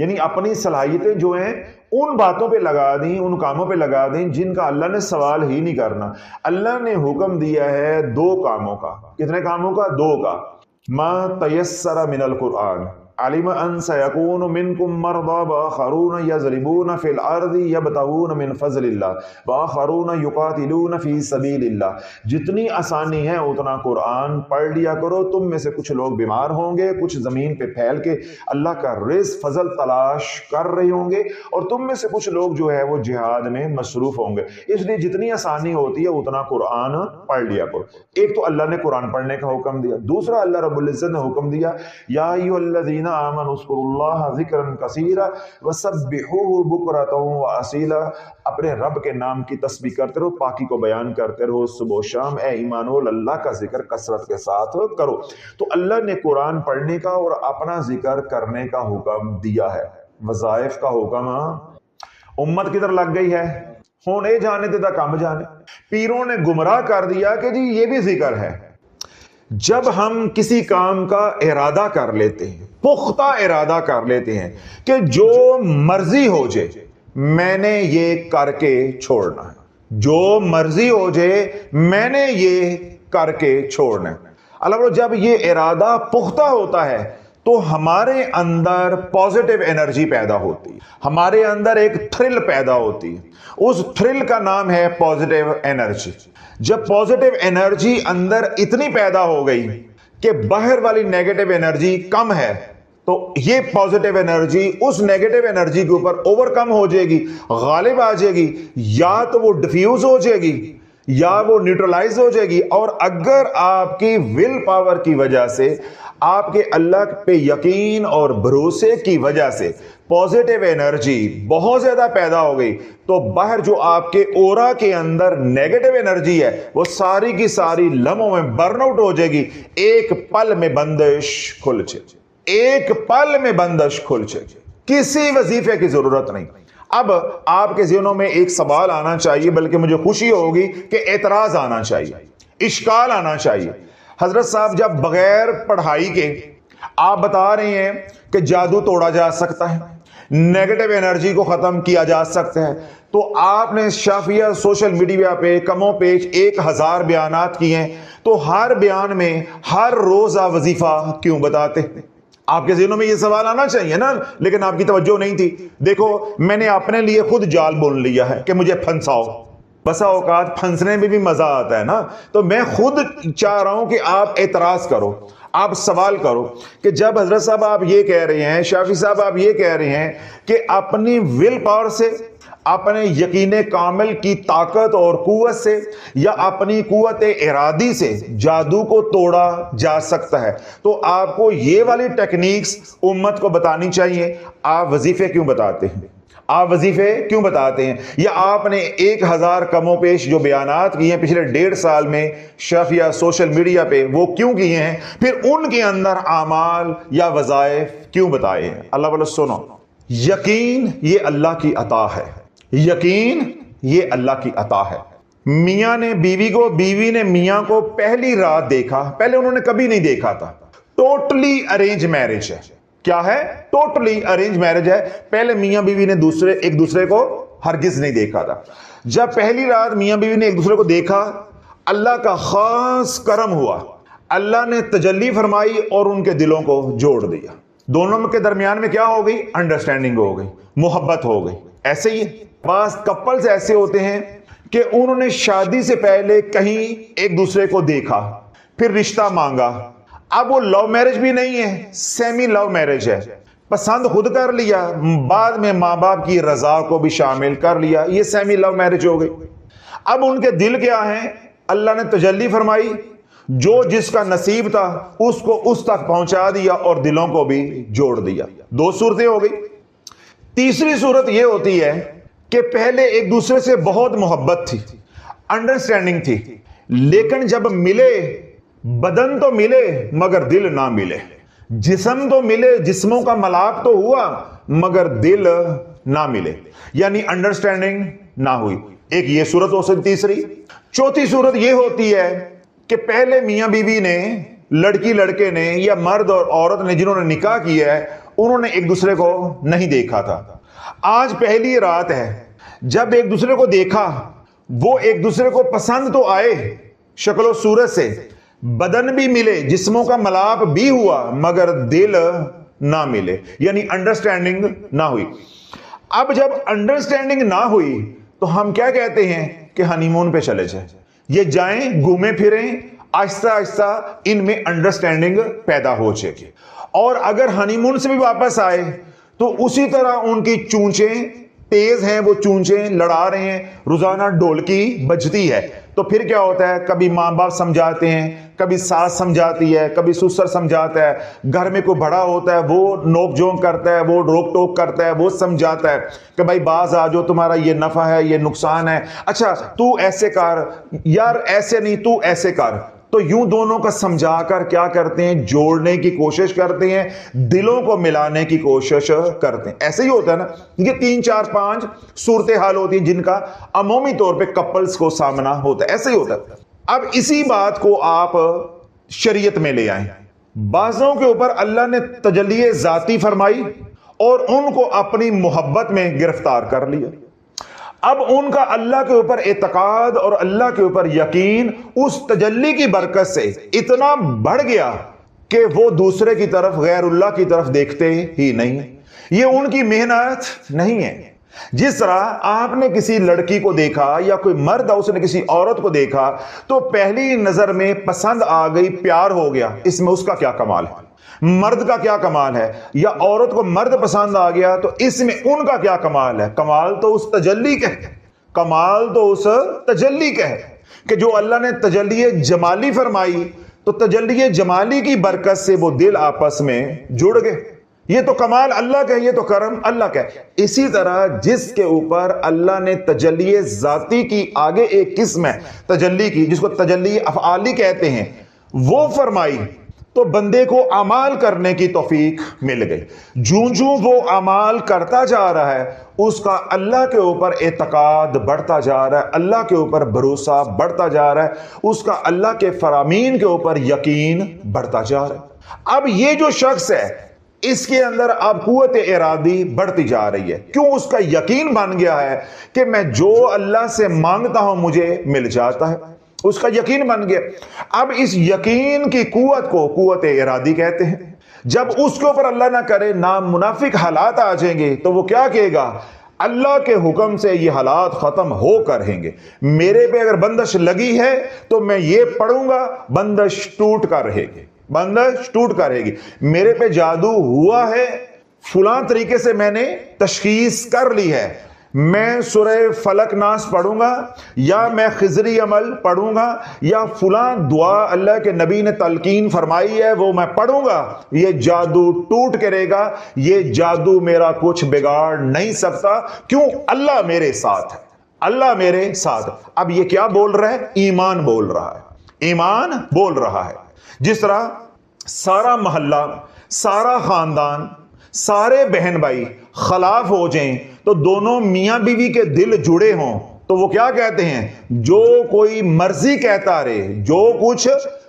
یعنی اپنی صلاحیتیں جو ہیں ان باتوں پہ لگا دیں، ان کاموں پہ لگا دیں جن کا اللہ نے سوال ہی نہیں کرنا۔ اللہ نے حکم دیا ہے 2 کاموں کا۔ کتنے کاموں کا؟ 2 کا۔ ما تیسر من القرآن علم ان سیکون منکم مرضی وآخرون یضربون فی الارض یبتغون من فضل اللہ وآخرون یقاتلون فی سبیل اللہ۔ جتنی آسانی ہے اتنا قرآن پڑھ لیا کرو۔ تم میں سے کچھ لوگ بیمار ہوں گے، کچھ زمین پہ پھیل کے اللہ کا رزق فضل تلاش کر رہے ہوں گے، اور تم میں سے کچھ لوگ جو ہے وہ جہاد میں مصروف ہوں گے۔ اس لیے جتنی آسانی ہوتی ہے اتنا قرآن پڑھ لیا کرو۔ ایک تو اللہ نے قرآن پڑھنے کا حکم دیا، دوسرا اللہ رب العزت نے حکم دیا یا ایھا الذین آمنوا اذکروا اللہ ذکرا کثیرا وسبحوہ بکرۃ واصیلا۔ اپنے رب کے نام کی تسبیح کرتے رہو، پاکی کو بیان کرتے رہو صبح و شام۔ اے ایمانو، اللہ کا ذکر کثرت کے ساتھ کرو۔ تو اللہ نے قرآن پڑھنے کا اور اپنا ذکر کرنے کا حکم دیا ہے۔ وظائف کا حکم امت کدھر لگ گئی ہے؟ ہونے جانے تے دا کم جانے۔ پیروں نے گمراہ کر دیا کہ جی یہ بھی ذکر ہے۔ جب ہم کسی کام کا ارادہ کر لیتے ہیں، پختہ ارادہ کر لیتے ہیں کہ جو مرضی ہو جائے میں نے یہ کر کے چھوڑنا ہے، جو مرضی ہو جائے میں نے یہ کر کے چھوڑنا ہے، اللہ جب یہ ارادہ پختہ ہوتا ہے تو ہمارے اندر پازیٹیو انرجی پیدا ہوتی ہے، ہمارے اندر ایک تھرل پیدا ہوتی ہے۔ اس تھرل کا نام ہے پازیٹیو انرجی۔ جب پازیٹیو انرجی اندر اتنی پیدا ہو گئی کہ باہر والی نیگیٹو انرجی کم ہے، تو یہ پازیٹیو انرجی اس نیگیٹو انرجی کے اوپر اوور کم ہو جائے گی، غالب آ جائے گی، یا تو وہ ڈیفیوز ہو جائے گی یا وہ نیوٹرلائز ہو جائے گی۔ اور اگر آپ کی ول پاور کی وجہ سے، آپ کے اللہ پہ یقین اور بھروسے کی وجہ سے پازیٹیو انرجی بہت زیادہ پیدا ہو گئی، تو باہر جو آپ کے اورا کے اندر نیگیٹو انرجی ہے وہ ساری کی ساری لمحوں میں برن آؤٹ ہو جائے گی۔ ایک پل میں بندش کھل جائے گی، ایک پل میں بندش کھل جائے گی، کسی وظیفے کی ضرورت نہیں۔ اب آپ کے ذہنوں میں ایک سوال آنا چاہیے، بلکہ مجھے خوشی ہوگی کہ اعتراض آنا چاہیے، اشکال آنا چاہیے۔ حضرت صاحب جب بغیر پڑھائی کے آپ بتا رہے ہیں کہ جادو توڑا جا سکتا ہے، نیگیٹو انرجی کو ختم کیا جا سکتا ہے، تو آپ نے شافیہ سوشل میڈیا پہ کموں پیش 1000 بیانات کیے ہیں، تو ہر بیان میں ہر روزہ وظیفہ کیوں بتاتے ہیں؟ آپ کے ذہنوں میں یہ سوال آنا چاہیے نا، لیکن آپ کی توجہ نہیں تھی۔ دیکھو میں نے اپنے لیے خود جال بول لیا ہے کہ مجھے پھنساؤ، بسا اوقات پھنسنے میں بھی مزہ آتا ہے نا، تو میں خود چاہ رہا ہوں کہ آپ اعتراض کرو، آپ سوال کرو کہ جب حضرت صاحب آپ یہ کہہ رہے ہیں، شافی صاحب آپ یہ کہہ رہے ہیں کہ اپنی ول پاور سے، اپنے یقین کامل کی طاقت اور قوت سے، یا اپنی قوت ارادی سے جادو کو توڑا جا سکتا ہے، تو آپ کو یہ والی ٹیکنیکس امت کو بتانی چاہیے۔ آپ وظیفے کیوں بتاتے ہیں؟ آپ وظیفے کیوں بتاتے ہیں؟ یا آپ نے 1000 کموں پیش جو بیانات کیے ہیں پچھلے 1.5 سال میں شافیہ سوشل میڈیا پہ، وہ کیوں کیے ہیں؟ پھر ان کے اندر اعمال یا وظائف کیوں بتائے ہیں؟ اللہ والو سنو، یقین یہ اللہ کی عطا ہے، یقین یہ اللہ کی عطا ہے۔ میاں نے بیوی کو، بیوی نے میاں کو پہلی رات دیکھا، پہلے انہوں نے کبھی نہیں دیکھا تھا، ٹوٹلی ارینج میرج ہے۔ کیا ہے؟ ٹوٹلی ارینج میرج ہے۔ پہلے میاں بیوی نے ایک دوسرے کو ہرگز نہیں دیکھا تھا۔ جب پہلی رات میاں بیوی نے ایک دوسرے کو دیکھا، اللہ کا خاص کرم ہوا، اللہ نے تجلی فرمائی اور ان کے دلوں کو جوڑ دیا۔ دونوں کے درمیان میں کیا ہو گئی؟ انڈرسٹینڈنگ ہو گئی، محبت ہو گئی۔ ایسے ہی بعض کپلز ایسے ہوتے ہیں کہ انہوں نے شادی سے پہلے کہیں ایک دوسرے کو دیکھا، پھر رشتہ مانگا۔ اب وہ لو میرج بھی نہیں ہے، سیمی لو میرج ہے، پسند خود کر لیا، بعد میں ماں باپ کی رضا کو بھی شامل کر لیا، یہ سیمی لو میرج ہو گئی۔ اب ان کے دل کیا ہیں؟ اللہ نے تجلی فرمائی، جو جس کا نصیب تھا اس کو اس تک پہنچا دیا اور دلوں کو بھی جوڑ دیا۔ 2 صورتیں ہو گئی۔ تیسری صورت یہ ہوتی ہے کہ پہلے ایک دوسرے سے بہت محبت تھی، انڈرسٹینڈنگ تھی، لیکن جب ملے، بدن تو ملے مگر دل نہ ملے، جسم تو ملے، جسموں کا ملاپ تو ہوا مگر دل نہ ملے، یعنی انڈرسٹینڈنگ نہ ہوئی۔ ایک یہ صورت ہو سکتی۔ تیسری، چوتھی صورت یہ ہوتی ہے کہ پہلے میاں بیوی نے، لڑکی لڑکے نے، یا مرد اور عورت نے جنہوں نے نکاح کیا ہے، انہوں نے ایک دوسرے کو نہیں دیکھا تھا. آج پہلی رات ہے جب ایک دوسرے کو دیکھا, وہ ایک دوسرے کو پسند تو آئے شکل و صورت سے, بدن بھی ملے, جسموں کا ملاپ بھی ہوا, مگر دل نہ ملے, یعنی انڈرسٹینڈنگ نہ ہوئی. اب جب انڈرسٹینڈنگ نہ ہوئی تو ہم کیا کہتے ہیں کہ ہنی مون پہ چلے جائیں, یہ جائیں گھومیں پھریں, آہستہ آہستہ ان میں انڈرسٹینڈنگ پیدا ہو جائے گی. اور اگر ہنی مون سے بھی واپس آئے تو اسی طرح ان کی چونچیں تیز ہیں, وہ چونچیں لڑا رہے ہیں, روزانہ ڈھولکی بجتی ہے. تو پھر کیا ہوتا ہے, کبھی ماں باپ سمجھاتے ہیں, کبھی ساس سمجھاتی ہے, کبھی سسر سمجھاتا ہے, گھر میں کوئی بڑا ہوتا ہے وہ نوک جھونک کرتا ہے, وہ روک ٹوک کرتا ہے, وہ سمجھاتا ہے کہ بھائی باز آ جاؤ, تمہارا یہ نفع ہے, یہ نقصان ہے, اچھا تو ایسے کر, یار ایسے نہیں, تو ایسے کر. تو یوں دونوں کا سمجھا کر کیا کرتے ہیں, جوڑنے کی کوشش کرتے ہیں, دلوں کو ملانے کی کوشش کرتے ہیں. ایسے ہی ہوتا ہے نا, یہ 3 4 5 صورتحال ہوتی ہیں جن کا عمومی طور پہ کپلز کو سامنا ہوتا ہے. ایسے ہی ہوتا ہے. اب اسی بات کو آپ شریعت میں لے آئیں. بعضوں کے اوپر اللہ نے تجلی ذاتی فرمائی اور ان کو اپنی محبت میں گرفتار کر لیا. اب ان کا اللہ کے اوپر اعتقاد اور اللہ کے اوپر یقین اس تجلی کی برکت سے اتنا بڑھ گیا کہ وہ دوسرے کی طرف, غیر اللہ کی طرف دیکھتے ہی نہیں. یہ ان کی محنت نہیں ہے. جس طرح آپ نے کسی لڑکی کو دیکھا یا کوئی مرد اس نے کسی عورت کو دیکھا تو پہلی نظر میں پسند آ گئی, پیار ہو گیا, اس میں اس کا کیا کمال ہے, مرد کا کیا کمال ہے, یا عورت کو مرد پسند آ گیا تو اس میں ان کا کیا کمال ہے. کمال تو اس تجلی کا ہے, کمال تو اس تجلی کا ہے کہ جو اللہ نے تجلی جمالی فرمائی تو تجلی جمالی کی برکت سے وہ دل آپس میں جڑ گئے. یہ تو کمال اللہ کا ہے, یہ تو کرم اللہ کا ہے. اسی طرح جس کے اوپر اللہ نے تجلی ذاتی کی آگے ایک قسم ہے تجلی کی, جس کو تجلی افعالی کہتے ہیں, وہ فرمائی تو بندے کو اعمال کرنے کی توفیق مل گئی. جوں وہ اعمال کرتا جا رہا ہے اس کا اللہ کے اوپر اعتقاد بڑھتا جا رہا ہے, اللہ کے اوپر بھروسہ بڑھتا جا رہا ہے, اس کا اللہ کے فرامین کے اوپر یقین بڑھتا جا رہا ہے. اب یہ جو شخص ہے اس کے اندر اب قوت ارادی بڑھتی جا رہی ہے. کیوں؟ اس کا یقین بن گیا ہے کہ میں جو اللہ سے مانگتا ہوں مجھے مل جاتا ہے, اس کا یقین بن گیا. اب اس یقین کی قوت کو قوت ارادی کہتے ہیں. جب اس کے اوپر اللہ نہ کرے نامنافق حالات آ جائیں گے تو وہ کیا کہے گا, اللہ کے حکم سے یہ حالات ختم ہو کر رہیں گے. میرے پہ اگر بندش لگی ہے تو میں یہ پڑھوں گا, بندش ٹوٹ کر رہے گی, بندش ٹوٹ کر رہے گی. میرے پہ جادو ہوا ہے, فلاں طریقے سے میں نے تشخیص کر لی ہے, میں سورہ فلک ناس پڑھوں گا, یا میں خضری عمل پڑھوں گا, یا فلاں دعا اللہ کے نبی نے تلقین فرمائی ہے وہ میں پڑھوں گا, یہ جادو ٹوٹ کرے گا. یہ جادو میرا کچھ بگاڑ نہیں سکتا. کیوں؟ اللہ میرے ساتھ ہے, اللہ میرے ساتھ. اب یہ کیا بول رہا ہے؟ ایمان بول رہا ہے, ایمان بول رہا ہے. جس طرح سارا محلہ, سارا خاندان, سارے بہن بھائی خلاف ہو جائیں تو دونوں میاں بیوی کے دل جڑے ہوں تو وہ کیا کہتے ہیں, جو کوئی مرضی کہتا رہے, جو کچھ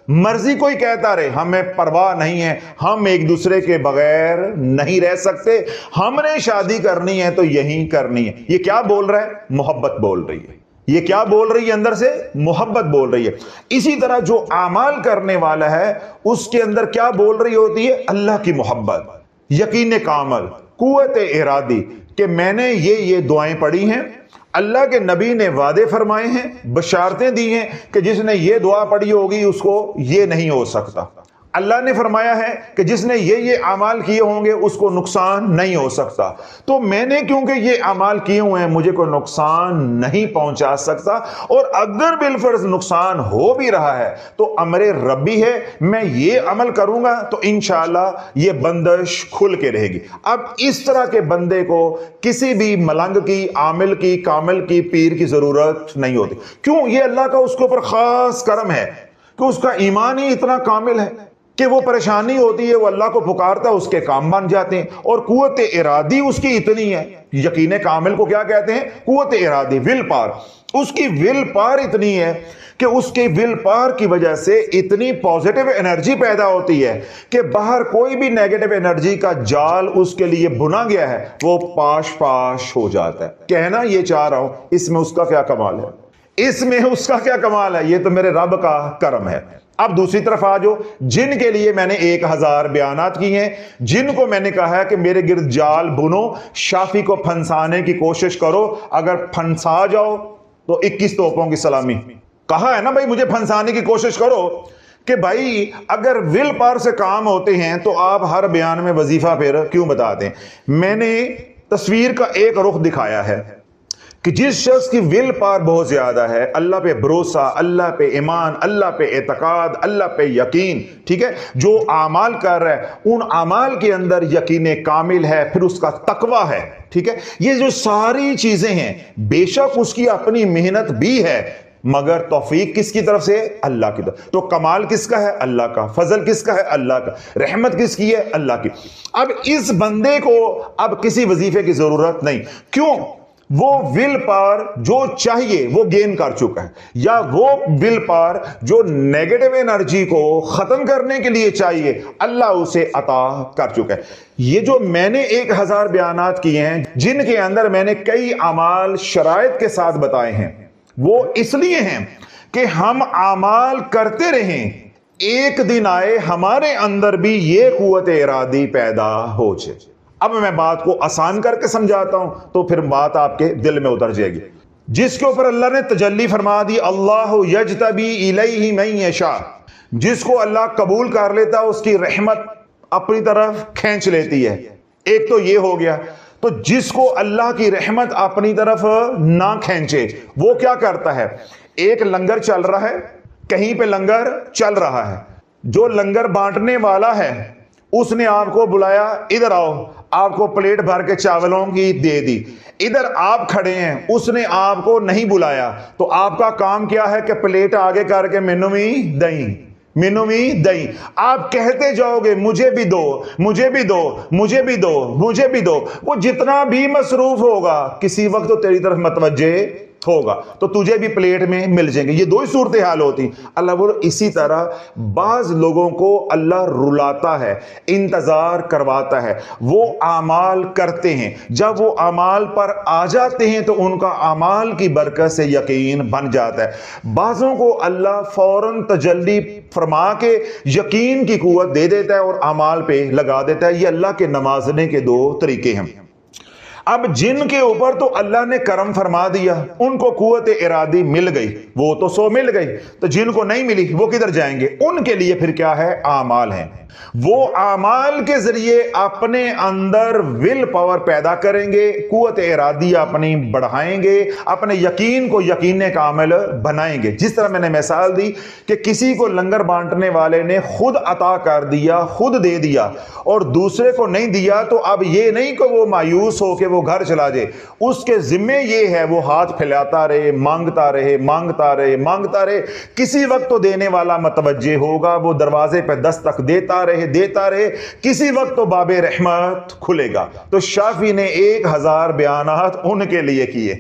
مرضی کوئی کہتا رہے, ہمیں پرواہ نہیں ہے, ہم ایک دوسرے کے بغیر نہیں رہ سکتے, ہم نے شادی کرنی ہے تو یہی کرنی ہے. یہ کیا بول رہا ہے؟ محبت بول رہی ہے. یہ کیا بول رہی ہے اندر سے؟ محبت بول رہی ہے. اسی طرح جو اعمال کرنے والا ہے اس کے اندر کیا بول رہی ہوتی ہے؟ اللہ کی محبت, یقین کامل, قوت ارادی کہ میں نے یہ دعائیں پڑھی ہیں, اللہ کے نبی نے وعدے فرمائے ہیں, بشارتیں دی ہیں کہ جس نے یہ دعا پڑھی ہوگی اس کو یہ نہیں ہو سکتا. اللہ نے فرمایا ہے کہ جس نے یہ اعمال کیے ہوں گے اس کو نقصان نہیں ہو سکتا. تو میں نے کیونکہ یہ اعمال کیے ہوئے ہیں مجھے کوئی نقصان نہیں پہنچا سکتا, اور اگر بالفرض نقصان ہو بھی رہا ہے تو امر ربی ہے, میں یہ عمل کروں گا تو انشاءاللہ یہ بندش کھل کے رہے گی. اب اس طرح کے بندے کو کسی بھی ملنگ کی, عامل کی, کامل کی, پیر کی ضرورت نہیں ہوتی. کیوں؟ یہ اللہ کا اس کے اوپر خاص کرم ہے کہ اس کا ایمان ہی اتنا کامل ہے کہ وہ پریشانی ہوتی ہے وہ اللہ کو پکارتا ہے, اس کے کام بن جاتے ہیں. اور قوت ارادی اس کی اتنی ہے, یقین کامل کو کیا کہتے ہیں؟ قوت ارادی, ول پار. اس کی ول پار اتنی ہے کہ اس کے ول پاور کی وجہ سے اتنی پازیٹیو انرجی پیدا ہوتی ہے کہ باہر کوئی بھی نیگیٹو انرجی کا جال اس کے لیے بنا گیا ہے وہ پاش پاش ہو جاتا ہے. کہنا یہ چاہ رہا ہوں اس میں اس کا کیا کمال ہے, اس میں اس کا کیا کمال ہے, یہ تو میرے رب کا کرم ہے. اب دوسری طرف آ جاؤ, جن کے لیے میں نے 1000 بیانات کی ہیں, جن کو میں نے کہا ہے کہ میرے گرد جال بنو, شافی کو پھنسانے کی کوشش کرو, اگر پھنسا جاؤ تو 21 توپوں کی سلامی. کہا ہے نا بھائی مجھے پھنسانے کی کوشش کرو, کہ بھائی اگر ول پاور سے کام ہوتے ہیں تو آپ ہر بیان میں وظیفہ پھر کیوں بتاتے ہیں. میں نے تصویر کا ایک رخ دکھایا ہے کہ جس شخص کی ول پاور بہت زیادہ ہے, اللہ پہ بھروسہ, اللہ پہ ایمان, اللہ پہ اعتقاد, اللہ پہ یقین, ٹھیک ہے, جو اعمال کر رہا ہے ان اعمال کے اندر یقین کامل ہے, پھر اس کا تقوی ہے, ٹھیک ہے, یہ جو ساری چیزیں ہیں بے شک اس کی اپنی محنت بھی ہے, مگر توفیق کس کی طرف سے؟ اللہ کی طرف. تو کمال کس کا ہے؟ اللہ کا. فضل کس کا ہے؟ اللہ کا. رحمت کس کی ہے؟ اللہ کی. اب اس بندے کو اب کسی وظیفے کی ضرورت نہیں. کیوں؟ وہ ول پاور جو چاہیے وہ گین کر چکا ہے, یا وہ ول پاور جو نیگیٹو انرجی کو ختم کرنے کے لیے چاہیے اللہ اسے عطا کر چکا ہے. یہ جو میں نے 1000 بیانات کیے ہیں جن کے اندر میں نے کئی اعمال شرائط کے ساتھ بتائے ہیں, وہ اس لیے ہیں کہ ہم اعمال کرتے رہیں, ایک دن آئے ہمارے اندر بھی یہ قوت ارادی پیدا ہو جائے. اب میں بات کو آسان کر کے سمجھاتا ہوں تو پھر بات آپ کے دل میں اتر جائے گی. جس کے اوپر اللہ نے تجلی فرما دی, اللہ یجتبی الیہ من یشاء, جس کو اللہ قبول کر لیتا اس کی رحمت اپنی طرف کھینچ لیتی ہے. ایک تو یہ ہو گیا. تو جس کو اللہ کی رحمت اپنی طرف نہ کھینچے وہ کیا کرتا ہے؟ ایک لنگر چل رہا ہے, کہیں پہ لنگر چل رہا ہے, جو لنگر بانٹنے والا ہے اس نے آپ کو بلایا, ادھر آؤ, آپ کو پلیٹ بھر کے چاولوں کی دے دی, ادھر آپ کھڑے ہیں, اس نے آپ کو نہیں بلایا, تو آپ کا کام کیا ہے کہ پلیٹ آگے کر کے مینو بھی دیں, مینو بھی دیں. آپ کہتے جاؤ گے مجھے بھی دو, مجھے بھی دو, مجھے بھی دو, مجھے بھی دو. وہ جتنا بھی مصروف ہوگا کسی وقت تو تیری طرف متوجہ ہوگا, تو تجھے بھی پلیٹ میں مل جائیں گے. یہ دو ہی صورتحال ہوتی. اللہ بولو اسی طرح بعض لوگوں کو اللہ رلاتا ہے, انتظار کرواتا ہے, وہ اعمال کرتے ہیں, جب وہ اعمال پر آ جاتے ہیں تو ان کا اعمال کی برکت سے یقین بن جاتا ہے. بعضوں کو اللہ فوراً تجلی فرما کے یقین کی قوت دے دیتا ہے اور اعمال پہ لگا دیتا ہے. یہ اللہ کے نوازنے کے دو طریقے ہیں. اب جن کے اوپر تو اللہ نے کرم فرما دیا, ان کو قوت ارادی مل گئی, وہ تو 100 مل گئی, تو جن کو نہیں ملی وہ کدھر جائیں گے؟ ان کے لیے پھر کیا ہے؟ اعمال ہیں. وہ اعمال کے ذریعے اپنے اندر ول پاور پیدا کریں گے, قوت ارادی اپنی بڑھائیں گے, اپنے یقین کو یقین کامل بنائیں گے. جس طرح میں نے مثال دی کہ کسی کو لنگر بانٹنے والے نے خود عطا کر دیا, خود دے دیا, اور دوسرے کو نہیں دیا, تو اب یہ نہیں کہ وہ مایوس ہو کہ وہ گھر چلا جائے. اس کے ذمے یہ ہے وہ ہاتھ پھیلاتا رہے, مانگتا رہے, مانگتا رہے, مانگتا رہے. کسی وقت تو دینے والا متوجہ ہوگا, وہ دروازے پہ دستک دیتا رہے, دیتا رہے, کسی وقت تو باب رحمت کھلے گا. تو شافی نے 1000 بیانات ان کے لیے کیے.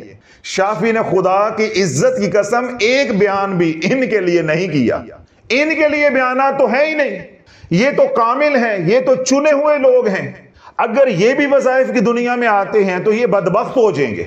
شافی نے خدا کی عزت کی قسم ایک بیان بھی ان کے لیے نہیں کیا. ان کے لیے بیانات تو ہے ہی نہیں, یہ تو کامل ہیں, یہ تو چنے ہوئے لوگ ہیں. اگر یہ بھی وظائف کی دنیا میں آتے ہیں تو یہ بدبخت ہو جائیں گے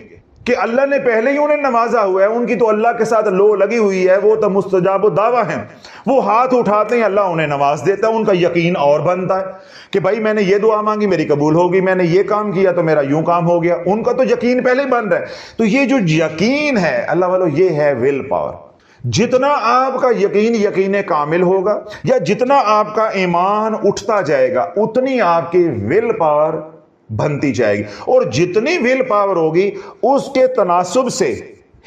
کہ اللہ نے پہلے ہی انہیں نوازا ہوا ہے, ان کی تو اللہ کے ساتھ لو لگی ہوئی ہے, وہ تو مستجاب الدعویٰ ہیں. وہ ہاتھ اٹھاتے ہیں, اللہ انہیں نواز دیتا ہے, ان کا یقین اور بنتا ہے کہ بھائی میں نے یہ دعا مانگی میری قبول ہوگی, میں نے یہ کام کیا تو میرا یوں کام ہو گیا. ان کا تو یقین پہلے ہی بن رہا ہے. تو یہ جو یقین ہے اللہ والو, یہ ہے ول پاور. جتنا آپ کا یقین کامل ہوگا, یا جتنا آپ کا ایمان اٹھتا جائے گا, اتنی آپ کی ول پاور بنتی جائے گی. اور جتنی ول پاور ہوگی اس کے تناسب سے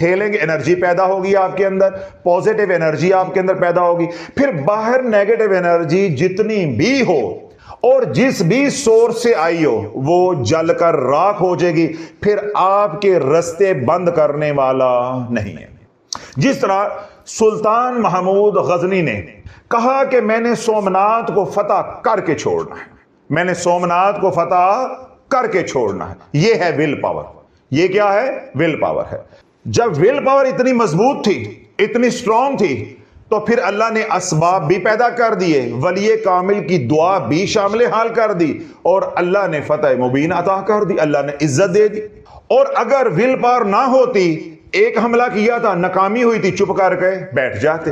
ہیلنگ انرجی پیدا ہوگی آپ کے اندر, پوزیٹیو انرجی آپ کے اندر پیدا ہوگی. پھر باہر نیگیٹو انرجی جتنی بھی ہو اور جس بھی سورس سے آئی ہو وہ جل کر راکھ ہو جائے گی, پھر آپ کے رستے بند کرنے والا نہیں ہے. جس طرح سلطان محمود غزنی نے کہا کہ میں نے سومنات کو فتح کر کے چھوڑنا ہے, میں نے سومنات کو فتح کر کے چھوڑنا ہے. یہ ہے ول پاور. یہ کیا ہے؟ ول پاور ہے. جب ول پاور اتنی مضبوط تھی اتنی سٹرونگ تھی، تو پھر اللہ نے اسباب بھی پیدا کر دیے، ولی کامل کی دعا بھی شامل حال کر دی، اور اللہ نے فتح مبین عطا کر دی، اللہ نے عزت دے دی۔ اور اگر ول پاور نہ ہوتی، ایک حملہ کیا تھا، ناکامی ہوئی تھی، چپ کر کے بیٹھ جاتے۔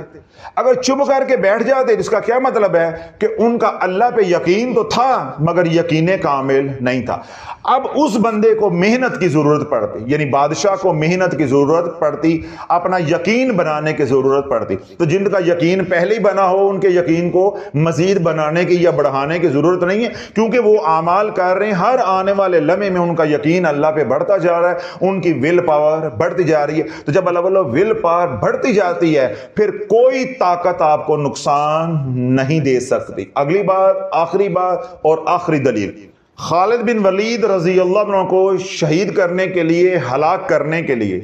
اگر چپ کر کے بیٹھ جاتے، اس کا کیا مطلب ہے کہ ان کا اللہ پہ یقین تو تھا مگر یقین کامل نہیں تھا۔ اب اس بندے کو محنت کی ضرورت پڑتی، یعنی بادشاہ کو محنت کی ضرورت پڑتی، اپنا یقین بنانے کی ضرورت پڑتی۔ تو جن کا یقین پہلے ہی بنا ہو، ان کے یقین کو مزید بنانے کی یا بڑھانے کی ضرورت نہیں ہے، کیونکہ وہ اعمال کر رہے ہیں، ہر آنے والے لمحے میں ان کا یقین اللہ پہ بڑھتا جا رہا ہے، ان کی ول پاور بڑھتی جا رہی ہے۔ تو جب اللہ ول پاور بڑھتی جاتی ہے، پھر کوئی طاقت آپ کو نقصان نہیں دے سکتی۔ اگلی بات، آخری بات اور آخری دلیل، خالد بن ولید رضی اللہ عنہ کو شہید کرنے کے لیے، ہلاک کرنے کے لیے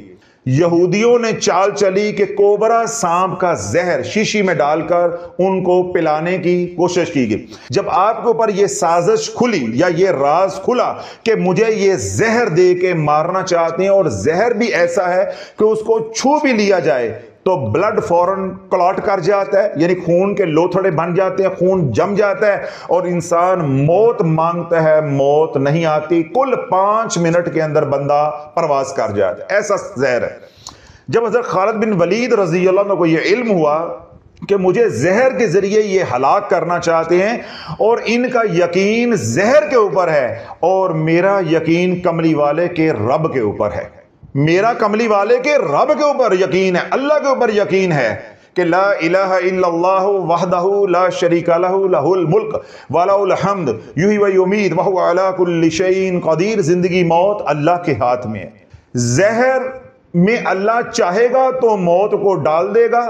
یہودیوں نے چال چلی کہ کوبرا سانپ کا زہر شیشی میں ڈال کر ان کو پلانے کی کوشش کی گئی۔ جب آپ کے اوپر یہ سازش کھلی یا یہ راز کھلا کہ مجھے یہ زہر دے کے مارنا چاہتے ہیں، اور زہر بھی ایسا ہے کہ اس کو چھو بھی لیا جائے تو بلڈ فوراً کلاٹ کر جاتا ہے، یعنی خون کے لوتھڑے بن جاتے ہیں، خون جم جاتا ہے اور انسان موت مانگتا ہے، موت نہیں آتی، کل 5 منٹ کے اندر بندہ پرواز کر جاتا ہے، ایسا زہر ہے۔ جب حضرت خالد بن ولید رضی اللہ عنہ کو یہ علم ہوا کہ مجھے زہر کے ذریعے یہ ہلاک کرنا چاہتے ہیں، اور ان کا یقین زہر کے اوپر ہے اور میرا یقین کملی والے کے رب کے اوپر ہے، میرا کملی والے کے رب کے اوپر یقین ہے، اللہ کے اوپر یقین ہے کہ لا الہ الا اللہ وحدہ لا شریک لہ لہ الملک ولہ الحمد یحیی و یمیت وہو علی کل شیء قدیر۔ زندگی موت اللہ کے ہاتھ میں ہے۔ زہر میں اللہ چاہے گا تو موت کو ڈال دے گا،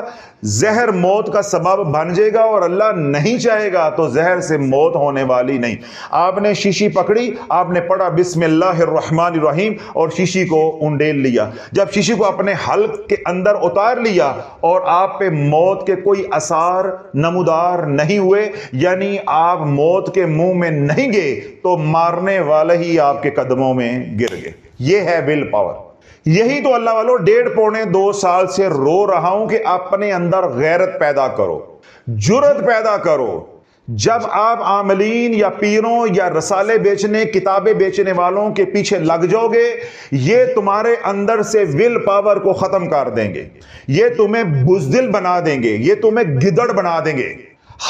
زہر موت کا سبب بن جائے گا، اور اللہ نہیں چاہے گا تو زہر سے موت ہونے والی نہیں۔ آپ نے شیشی پکڑی، آپ نے پڑھا بسم اللہ الرحمن الرحیم اور شیشی کو انڈیل لیا۔ جب شیشی کو اپنے حلق کے اندر اتار لیا اور آپ پہ موت کے کوئی اثار نمودار نہیں ہوئے، یعنی آپ موت کے منہ میں نہیں گئے، تو مارنے والا ہی آپ کے قدموں میں گر گئے۔ یہ ہے ول پاور۔ یہی تو اللہ والوں 1.5-2 سال سے رو رہا ہوں کہ اپنے اندر غیرت پیدا کرو، جرت پیدا کرو۔ جب آپ عاملین یا پیروں یا رسالے بیچنے، کتابیں بیچنے والوں کے پیچھے لگ جاؤ گے، یہ تمہارے اندر سے ول پاور کو ختم کر دیں گے، یہ تمہیں بزدل بنا دیں گے، یہ تمہیں گدڑ بنا دیں گے۔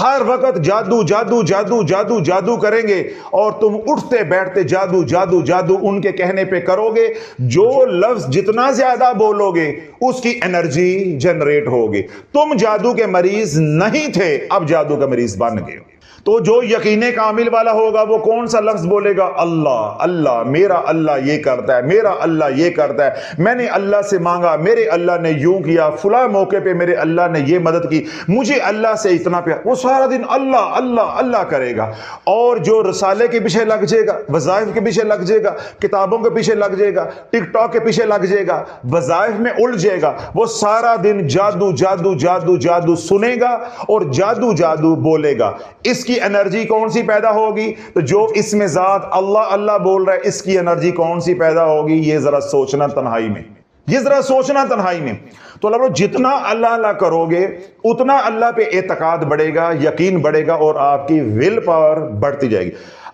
ہر وقت جادو جادو جادو جادو جادو کریں گے، اور تم اٹھتے بیٹھتے جادو جادو جادو ان کے کہنے پہ کرو گے۔ جو لفظ جتنا زیادہ بولو گے اس کی انرجی جنریٹ ہوگی۔ تم جادو کے مریض نہیں تھے، اب جادو کے مریض بن گئے۔ تو جو یقین کامل والا ہوگا وہ کون سا لفظ بولے گا؟ اللہ اللہ، میرا اللہ یہ کرتا ہے، میرا اللہ یہ کرتا ہے، میں نے اللہ سے مانگا، میرے اللہ نے یوں کیا، فلاں موقع پہ میرے اللہ نے یہ مدد کی، مجھے اللہ سے اتنا پیار۔ وہ سارا دن اللہ اللہ اللہ کرے گا۔ اور جو رسالے کے پیچھے لگ جائے گا، وظائف کے پیچھے لگ جائے گا، کتابوں کے پیچھے لگ جائے گا، ٹک ٹاک کے پیچھے لگ جائے گا، وظائف میں الجھ جائے گا، وہ سارا دن جادو جادو جادو جادو سنے گا اور جادو جادو بولے گا۔ اس کی انرجی کون سی پیدا ہوگی؟ تو جو اس میں ذات اللہ اللہ بول رہا ہے، اس کی انرجی کون سی پیدا ہوگی؟ یہ ذرا سوچنا تنہائی میں، یہ ذرا سوچنا تنہائی میں۔ تو اللہ جتنا اللہ اللہ کرو گے اتنا اللہ پہ اعتقاد بڑھے گا، یقین بڑھے گا، اور آپ کی ول پاور بڑھتی جائے گی۔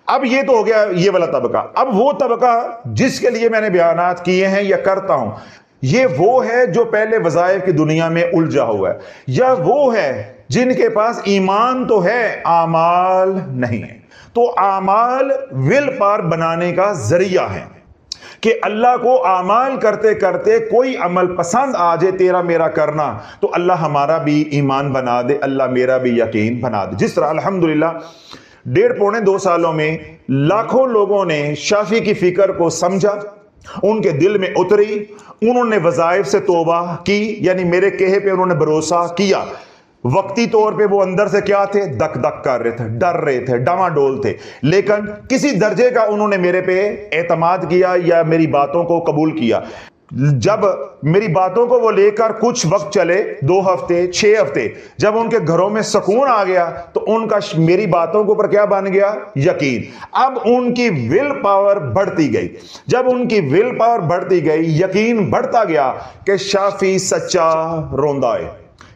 اب یہ تو ہو گیا یہ والا طبقہ۔ اب وہ طبقہ جس کے لیے میں نے بیانات کیے ہیں یا کرتا ہوں، یہ وہ ہے جو پہلے وظائف کی دنیا میں الجھا ہوا ہے، یا وہ ہے جن کے پاس ایمان تو ہے اعمال نہیں ہے۔ تو اعمال ول پاور بنانے کا ذریعہ ہے کہ اللہ کو اعمال کرتے کرتے کوئی عمل پسند آ جائے تیرا میرا کرنا، تو اللہ ہمارا بھی ایمان بنا دے، اللہ میرا بھی یقین بنا دے۔ جس طرح الحمدللہ 1.5-2 سالوں میں لاکھوں لوگوں نے شافعی کی فکر کو سمجھا، ان کے دل میں اتری، انہوں نے وظائف سے توبہ کی، یعنی میرے کہے پہ انہوں نے بھروسہ کیا۔ وقتی طور پہ وہ اندر سے کیا تھے؟ دک دک کر رہے تھے، ڈر رہے تھے، ڈاواڈول تھے، لیکن کسی درجے کا انہوں نے میرے پہ اعتماد کیا یا میری باتوں کو قبول کیا۔ جب میری باتوں کو وہ لے کر کچھ وقت چلے، 2 ہفتے 6 ہفتے، جب ان کے گھروں میں سکون آ گیا تو ان کا میری باتوں کے اوپر کیا بن گیا؟ یقین۔ اب ان کی ول پاور بڑھتی گئی، جب ان کی ول پاور بڑھتی گئی، یقین بڑھتا گیا کہ شافی سچا روندا ہے،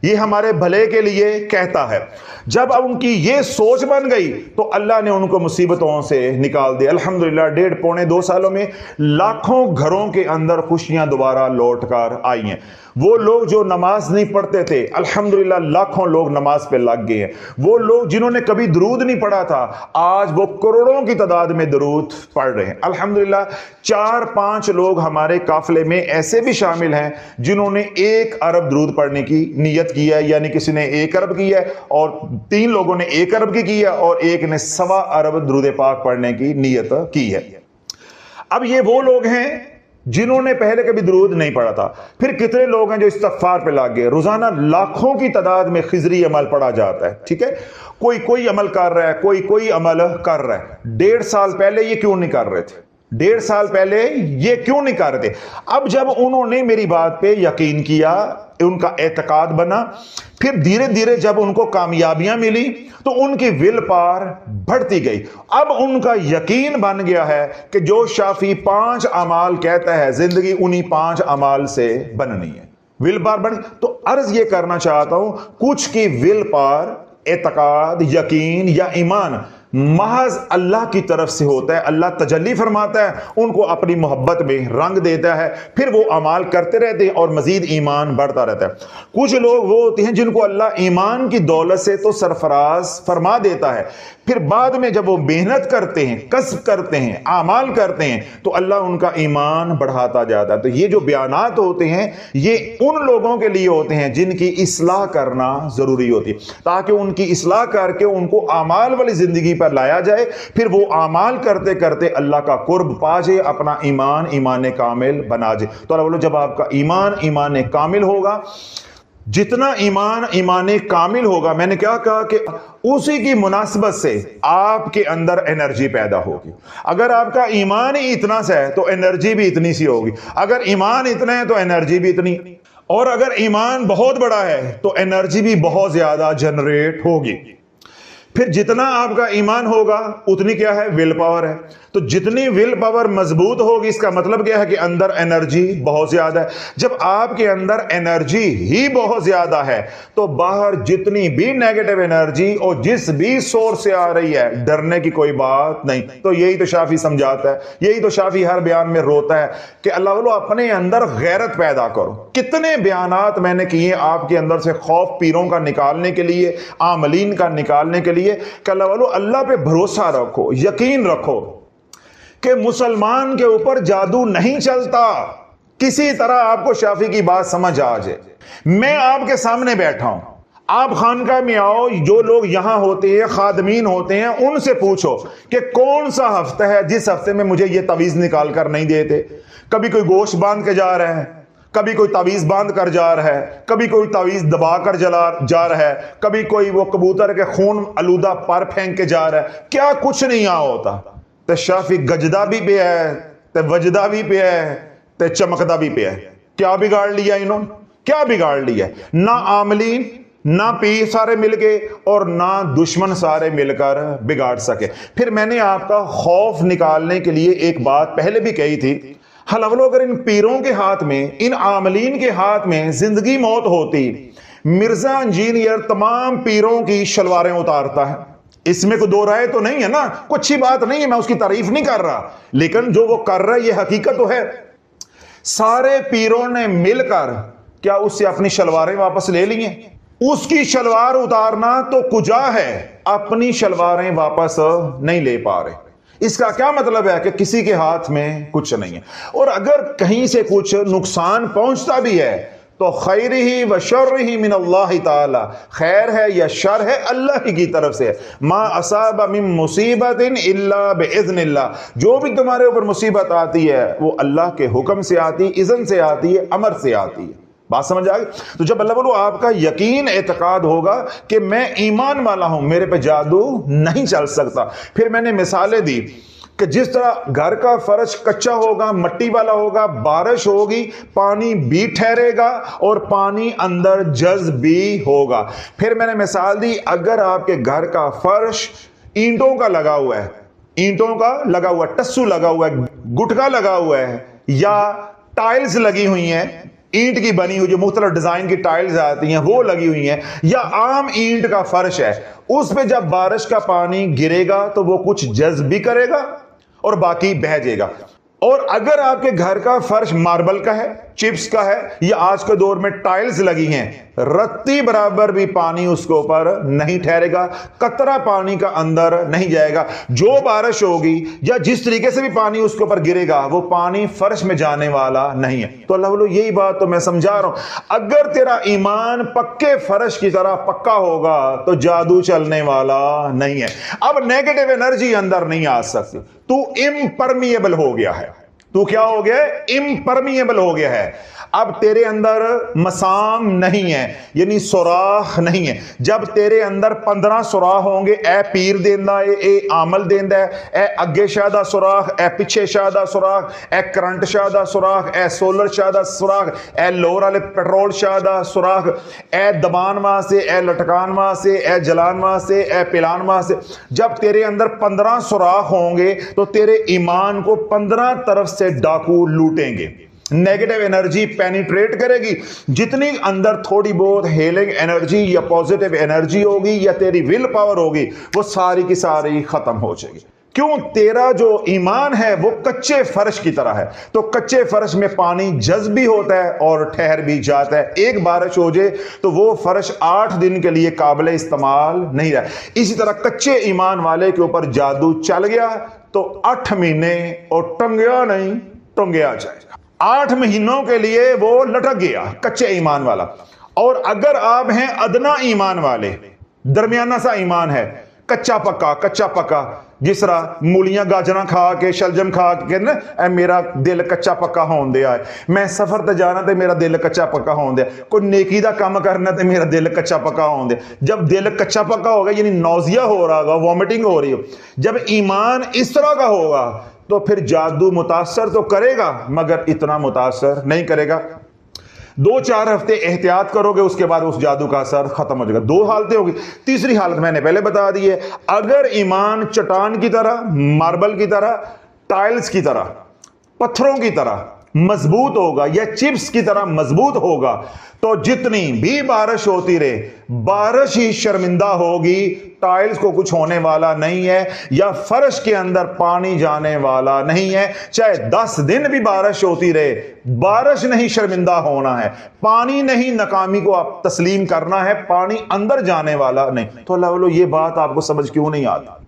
یہ ہمارے بھلے کے لیے کہتا ہے۔ جب اب ان کی یہ سوچ بن گئی تو اللہ نے ان کو مصیبتوں سے نکال دیا۔ الحمدللہ 1.5-2 سالوں میں لاکھوں گھروں کے اندر خوشیاں دوبارہ لوٹ کر آئی ہیں۔ وہ لوگ جو نماز نہیں پڑھتے تھے، الحمدللہ لاکھوں لوگ نماز پہ لگ گئے ہیں۔ وہ لوگ جنہوں نے کبھی درود نہیں پڑھا تھا، آج وہ کروڑوں کی تعداد میں درود پڑھ رہے ہیں۔ الحمدللہ 4-5 لوگ ہمارے قافلے میں ایسے بھی شامل ہیں جنہوں نے 1 ارب درود پڑھنے کی نیت کی ہے، یعنی کسی نے 1 ارب کی ہے، اور 3 لوگوں نے 1 ارب کی ہے، اور ایک نے 1.25 ارب درود پاک پڑھنے کی نیت کی ہے۔ اب یہ وہ لوگ ہیں جنہوں نے پہلے کبھی درود نہیں پڑھا تھا۔ پھر کتنے لوگ ہیں جو استغفار پہ لگ گئے، روزانہ لاکھوں کی تعداد میں خضری عمل پڑھا جاتا ہے، ٹھیک ہے، کوئی عمل کر رہا ہے، کوئی عمل کر رہا ہے۔ 1.5 سال پہلے یہ کیوں نہیں کر رہے تھے؟ 1.5 سال پہلے یہ کیوں نہیں کر رہے تھے؟ اب جب انہوں نے میری بات پہ یقین کیا، ان کا اعتقاد بنا، پھر دھیرے دھیرے جب ان کو کامیابیاں ملی تو ان کی ول پاور بڑھتی گئی۔ اب ان کا یقین بن گیا ہے کہ جو شافی 5 اعمال کہتا ہے، زندگی انہی 5 اعمال سے بننی ہے۔ ول پاور بڑھ، تو عرض یہ کرنا چاہتا ہوں، کچھ کی ول پاور، اعتقاد، یقین یا ایمان محض اللہ کی طرف سے ہوتا ہے۔ اللہ تجلی فرماتا ہے، ان کو اپنی محبت میں رنگ دیتا ہے، پھر وہ اعمال کرتے رہتے ہیں اور مزید ایمان بڑھتا رہتا ہے۔ کچھ لوگ وہ ہوتے ہیں جن کو اللہ ایمان کی دولت سے تو سرفراز فرما دیتا ہے، پھر بعد میں جب وہ محنت کرتے ہیں، کسب کرتے ہیں، اعمال کرتے ہیں تو اللہ ان کا ایمان بڑھاتا جاتا ہے۔ تو یہ جو بیانات ہوتے ہیں یہ ان لوگوں کے لیے ہوتے ہیں جن کی اصلاح کرنا ضروری ہوتی ہے، تاکہ ان کی اصلاح کر کے ان کو اعمال والی زندگی پر لایا جائے، پھر وہ اعمال کرتے کرتے اللہ کا قرب پا جائے، اپنا ایمان کامل بنا جائے۔ تو اللہ بولو، جب آپ کا ایمان کامل ہوگا، جتنا ایمان کامل ہوگا، میں نے کیا کہا کہ اسی کی مناسبت سے آپ کے اندر انرجی پیدا ہوگی۔ اگر آپ کا ایمان ہی اتنا سا ہے تو انرجی بھی اتنی سی ہوگی، اگر ایمان اتنا ہے تو انرجی بھی اتنی، اور اگر ایمان بہت بڑا ہے تو انرجی بھی بہت زیادہ جنریٹ ہوگی۔ پھر جتنا آپ کا ایمان ہوگا اتنی کیا ہے؟ ول پاور ہے۔ تو جتنی ول پاور مضبوط ہوگی، اس کا مطلب کیا ہے کہ اندر انرجی بہت زیادہ ہے۔ جب آپ کے اندر انرجی ہی بہت زیادہ ہے تو باہر جتنی بھی نیگیٹو انرجی اور جس بھی سورس سے آ رہی ہے، ڈرنے کی کوئی بات نہیں۔ تو یہی تو شافی سمجھاتا ہے، یہی تو شافی ہر بیان میں روتا ہے کہ اللہ والو اپنے اندر غیرت پیدا کرو۔ کتنے بیانات میں نے کیے آپ کے اندر سے خوف پیروں کا نکالنے کے لیے، عاملین کا نکالنے کے لیے، کہ اللہ والو اللہ پہ بھروسہ رکھو، یقین رکھو کہ مسلمان کے اوپر جادو نہیں چلتا۔ کسی طرح آپ کو شافی کی بات سمجھ آ جائے، میں آپ کے سامنے بیٹھا ہوں، آپ خانقاہ میں آؤ، جو لوگ یہاں ہوتے ہیں، خادمین ہوتے ہیں، ان سے پوچھو کہ کون سا ہفتہ ہے جس ہفتے میں مجھے یہ تعویذ نکال کر نہیں دیتے۔ کبھی کوئی گوشت باندھ کے جا رہا ہے، کبھی کوئی تعویذ باندھ کر جا رہا ہے، کبھی کوئی تعویذ دبا کر جا رہا ہے، کبھی کوئی وہ کبوتر کے خون آلودہ پر پھینک کے جا رہا ہے، کیا کچھ نہیں یہاں ہوتا۔ تے شافی گجدہ بھی پہ ہے، تے وجدہ بھی پہ ہے، تے چمکدہ بھی پہ ہے۔ کیا بگاڑ لیا انہوں نے؟ کیا بگاڑ لیا؟ نہ عاملین، نہ پیر سارے مل گئے اور نہ دشمن سارے مل کر بگاڑ سکے۔ پھر میں نے آپ کا خوف نکالنے کے لیے ایک بات پہلے بھی کہی تھی، حلالو اگر ان پیروں کے ہاتھ میں، ان عاملین کے ہاتھ میں زندگی موت ہوتی، مرزا انجینئر تمام پیروں کی شلواریں اتارتا ہے، اس میں کوئی دو رائے تو نہیں ہے نا، کوئی اچھی بات نہیں ہے، میں اس کی تعریف نہیں کر رہا، لیکن جو وہ کر رہا ہے یہ حقیقت تو ہے۔ سارے پیروں نے مل کر کیا اس سے اپنی شلواریں واپس لے لی ہیں؟ اس کی شلوار اتارنا تو کجا ہے، اپنی شلواریں واپس نہیں لے پا رہے۔ اس کا کیا مطلب ہے کہ کسی کے ہاتھ میں کچھ نہیں ہے، اور اگر کہیں سے کچھ نقصان پہنچتا بھی ہے تو خیر ہی و شر ہی من اللہ تعالی، خیر ہے یا شر ہے اللہ ہی کی طرف سے۔ ما اصاب من مصیبت الا باذن اللہ، جو بھی تمہارے اوپر مصیبت آتی ہے وہ اللہ کے حکم سے آتی ہے، اذن سے آتی ہے، امر سے آتی ہے۔ بات سمجھ آ گئی؟ تو جب اللہ بولو آپ کا یقین اعتقاد ہوگا کہ میں ایمان والا ہوں، میرے پہ جادو نہیں چل سکتا۔ پھر میں نے مثالیں دی کہ جس طرح گھر کا فرش کچا ہوگا، مٹی والا ہوگا، بارش ہوگی پانی بھی ٹھہرے گا اور پانی اندر جذب بھی ہوگا۔ پھر میں نے مثال دی، اگر آپ کے گھر کا فرش اینٹوں کا لگا ہوا ہے، اینٹوں کا لگا ہوا ہے، ٹسو لگا ہوا ہے، گٹکا لگا ہوا ہے، یا ٹائلز لگی ہوئی ہیں، اینٹ کی بنی ہوئی جو مختلف ڈیزائن کی ٹائلز آتی ہیں وہ لگی ہوئی ہیں، یا عام اینٹ کا فرش ہے، اس پہ جب بارش کا پانی گرے گا تو وہ کچھ جذب بھی کرے گا اور باقی بہہ جائے گا۔ اور اگر آپ کے گھر کا فرش ماربل کا ہے، چپس کا ہے، یا آج کے دور میں ٹائلز لگی ہیں، رتی برابر بھی پانی اس کے اوپر نہیں ٹھہرے گا، قطرہ پانی کا اندر نہیں جائے گا۔ جو بارش ہوگی یا جس طریقے سے بھی پانی اس کے اوپر گرے گا وہ پانی فرش میں جانے والا نہیں ہے۔ تو اللہ والو یہی بات تو میں سمجھا رہا ہوں، اگر تیرا ایمان پکے فرش کی طرح پکا ہوگا تو جادو چلنے والا نہیں ہے۔ اب نیگیٹو انرجی اندر نہیں آ سکتی، تو امپرمیبل ہو گیا ہے۔ تو کیا ہو گیا ہے؟ امپرمیبل ہو گیا ہے۔ اب تیرے اندر مسام نہیں ہے، یعنی سوراخ نہیں ہے۔ جب تیرے اندر 15 سوراخ ہوں گے، اے پیر دیندہ ہے، اے عامل دیندہ ہے، اے اگے شادہ سوراخ، اے پچھے شادہ سوراخ، اے کرنٹ شادہ سوراخ، اے سولر شادہ سوراخ، اے لوور والے پیٹرول شادہ سوراخ، اے دبان ماں سے، اے لٹکان ماں سے، اے جلان ماں سے، اے پلان ماں سے، جب تیرے اندر 15 سوراخ ہوں گے تو تیرے ایمان کو 15 طرف سے ڈاکو لوٹیں گے۔ نیگیٹو انرجی پینیٹریٹ کرے گی، جتنی اندر تھوڑی بہت ہیلنگ انرجی یا پوزیٹیو انرجی ہوگی یا تیری ول پاور ہوگی وہ ساری کی ساری ختم ہو جائے گی۔ کیوں؟ تیرا جو ایمان ہے وہ کچے فرش کی طرح ہے، تو کچے فرش میں پانی جذب بھی ہوتا ہے اور ٹھہر بھی جاتا ہے۔ ایک بارش ہو جائے تو وہ فرش 8 دن کے لیے قابل استعمال نہیں رہا۔ اسی طرح کچے ایمان والے کے اوپر جادو چل گیا تو 8 مہینے اور ٹنگیا نہیں، ٹنگیا جائے گا۔ 8 مہینوں کے لیے وہ لٹک گیا کچے ایمان والا۔ اور اگر آپ ہیں ادنا ایمان والے، درمیانہ سا ایمان ہے، کچا پکا کچا پکا، جس طرح مولیاں گاجراں کھا کے شلجم کھا کے نا اے میرا دل کچا پکا ہون دیا ہے، میں سفر تے جانا تے میرا دل کچا پکا ہون دیا، کوئی نیکی دا کام کرنا تے میرا دل کچا پکا ہون دیا۔ جب دل کچا پکا ہوگا یعنی نوزیا ہو رہا ہوگا، وومٹنگ ہو رہی ہو، جب ایمان اس طرح کا ہوگا تو پھر جادو متاثر تو کرے گا مگر اتنا متاثر نہیں کرے گا۔ 2-4 ہفتے احتیاط کرو گے، اس کے بعد اس جادو کا اثر ختم ہو جائے گا۔ 2 حالتیں ہوگی۔ تیسری حالت میں نے پہلے بتا دی ہے، اگر ایمان چٹان کی طرح، ماربل کی طرح، ٹائلز کی طرح، پتھروں کی طرح مضبوط ہوگا یا چپس کی طرح مضبوط ہوگا تو جتنی بھی بارش ہوتی رہے بارش ہی شرمندہ ہوگی، ٹائلز کو کچھ ہونے والا نہیں ہے یا فرش کے اندر پانی جانے والا نہیں ہے۔ چاہے 10 دن بھی بارش ہوتی رہے بارش نہیں شرمندہ ہونا ہے، پانی نہیں ناکامی کو آپ تسلیم کرنا ہے، پانی اندر جانے والا نہیں۔ تو اللہ والو یہ بات آپ کو سمجھ کیوں نہیں آتی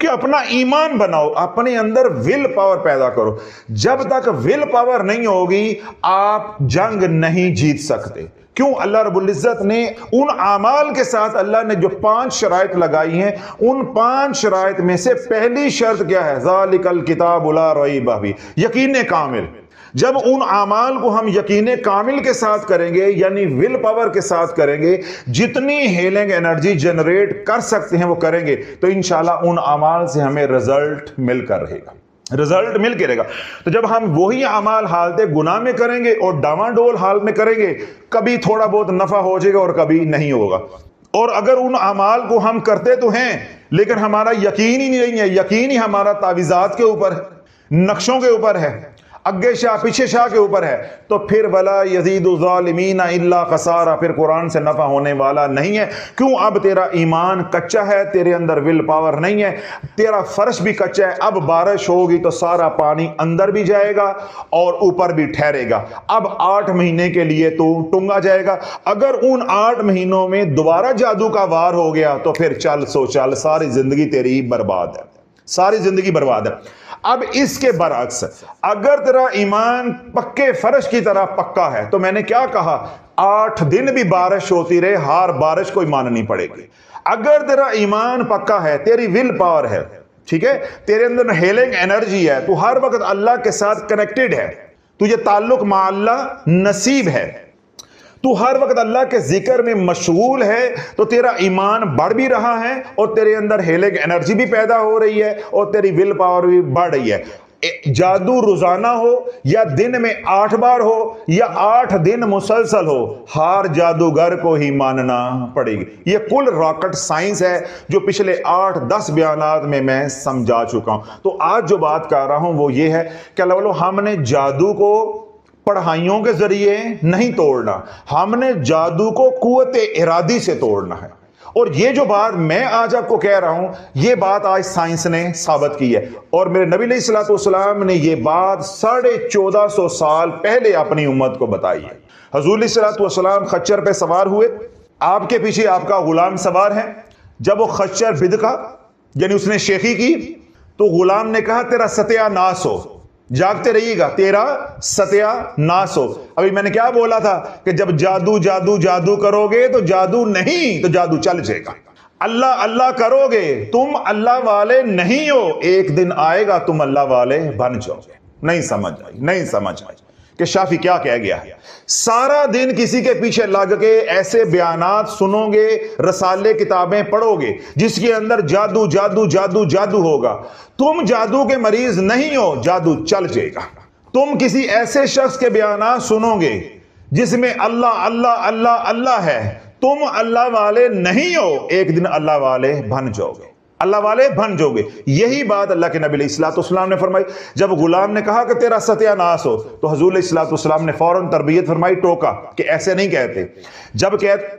کہ اپنا ایمان بناؤ، اپنے اندر ول پاور پیدا کرو۔ جب تک ول پاور نہیں ہوگی آپ جنگ نہیں جیت سکتے۔ کیوں؟ اللہ رب العزت نے ان اعمال کے ساتھ اللہ نے جو 5 شرائط لگائی ہیں، ان 5 شرائط میں سے پہلی شرط کیا ہے؟ ذالک الکتاب لا ریب فیہ، یقین کامل۔ جب ان اعمال کو ہم یقین کامل کے ساتھ کریں گے یعنی ول پاور کے ساتھ کریں گے، جتنی ہیلنگ انرجی جنریٹ کر سکتے ہیں وہ کریں گے تو انشاءاللہ ان اعمال سے ہمیں رزلٹ مل کر رہے گا، رزلٹ مل کے رہے گا۔ تو جب ہم وہی اعمال حالت گناہ میں کریں گے اور ڈاواڈول حال میں کریں گے، کبھی تھوڑا بہت نفع ہو جائے گا اور کبھی نہیں ہوگا۔ اور اگر ان اعمال کو ہم کرتے تو ہیں لیکن ہمارا یقین ہی نہیں ہے، یقین ہی ہمارا تعویذات کے اوپر ہے، نقشوں کے اوپر ہے، اگے شاہ پیچھے شاہ کے اوپر ہے، تو پھر ولا یزید الظالمین الا خسارہ، پھر قرآن سے نفع ہونے والا نہیں ہے۔ کیوں؟ اب تیرا ایمان کچا ہے، تیرے اندر ول پاور نہیں ہے، تیرا فرش بھی کچا ہے۔ اب بارش ہوگی تو سارا پانی اندر بھی جائے گا اور اوپر بھی ٹھہرے گا۔ اب 8 مہینے کے لیے تو ٹنگا جائے گا۔ اگر ان 8 مہینوں میں دوبارہ جادو کا وار ہو گیا تو پھر چل سو چل، ساری زندگی تیری برباد ہے، ساری زندگی برباد ہے۔ اب اس کے برعکس اگر تیرا ایمان پکے فرش کی طرح پکا ہے تو میں نے کیا کہا؟ 8 دن بھی بارش ہوتی رہے ہر بارش کو ماننی پڑے گی۔ اگر تیرا ایمان پکا ہے، تیری ول پاور ہے، ٹھیک ہے، تیرے اندر ہیلنگ انرجی ہے، تو ہر وقت اللہ کے ساتھ کنیکٹڈ ہے، تجھے تعلق مع اللہ نصیب ہے، تو ہر وقت اللہ کے ذکر میں مشغول ہے تو تیرا ایمان بڑھ بھی رہا ہے اور تیرے اندر ہیلنگ انرجی بھی پیدا ہو رہی ہے اور تیری ول پاور بھی بڑھ رہی ہے. جادو روزانہ ہو یا دن میں 8 بار ہو یا 8 دن مسلسل ہو، ہر جادوگر کو ہی ماننا پڑے گی. یہ کل راکٹ سائنس ہے جو پچھلے 8-10 بیانات میں سمجھا چکا ہوں. تو آج جو بات کر رہا ہوں وہ یہ ہے کہ ہم نے جادو کو پڑھائیوں کے ذریعے نہیں توڑنا، ہم نے جادو کو قوت ارادی سے توڑنا ہے. اور یہ جو بات میں آج آپ کو کہہ رہا ہوں یہ بات آج سائنس نے ثابت کی ہے، اور میرے نبی علیہ الصلوۃ والسلام نے یہ بات 1450 سال پہلے اپنی امت کو بتائی ہے. حضور علیہ الصلوۃ والسلام خچر پہ سوار ہوئے، آپ کے پیچھے آپ کا غلام سوار ہے. جب وہ خچر بدکا یعنی اس نے شیخی کی تو غلام نے کہا تیرا ستیہ ناس ہو، جاگتے رہیے گا، تیرا ستیہ ناس ہو. ابھی میں نے کیا بولا تھا کہ جب جادو جادو جادو کرو گے تو جادو نہیں تو جادو چل جائے گا. اللہ اللہ کرو گے تم اللہ والے نہیں ہو، ایک دن آئے گا تم اللہ والے بن جاؤ گے. نہیں سمجھ آئی کہ شافی کیا کہہ گیا ہے. سارا دن کسی کے پیچھے لگ کے ایسے بیانات سنو گے، رسالے کتابیں پڑھو گے جس کے اندر جادو جادو جادو جادو ہوگا. تم جادو کے مریض نہیں ہو، جادو چل جائے گا. تم کسی ایسے شخص کے بیانات سنو گے جس میں اللہ اللہ اللہ اللہ ہے، تم اللہ والے نہیں ہو، ایک دن اللہ والے بن جاؤ گے، اللہ والے بن جاؤ گے. یہی بات اللہ کے نبی علیہ الصلوۃ والسلام نے فرمائی. جب غلام نے کہا کہ تیرا ستیہ ناس ہو تو حضور علیہ الصلوۃ والسلام نے فوراً تربیت فرمائی، ٹوکا کہ ایسے نہیں کہتے.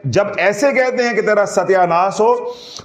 جب ایسے کہتے ہیں کہ تیرا ستیہ ناس ہو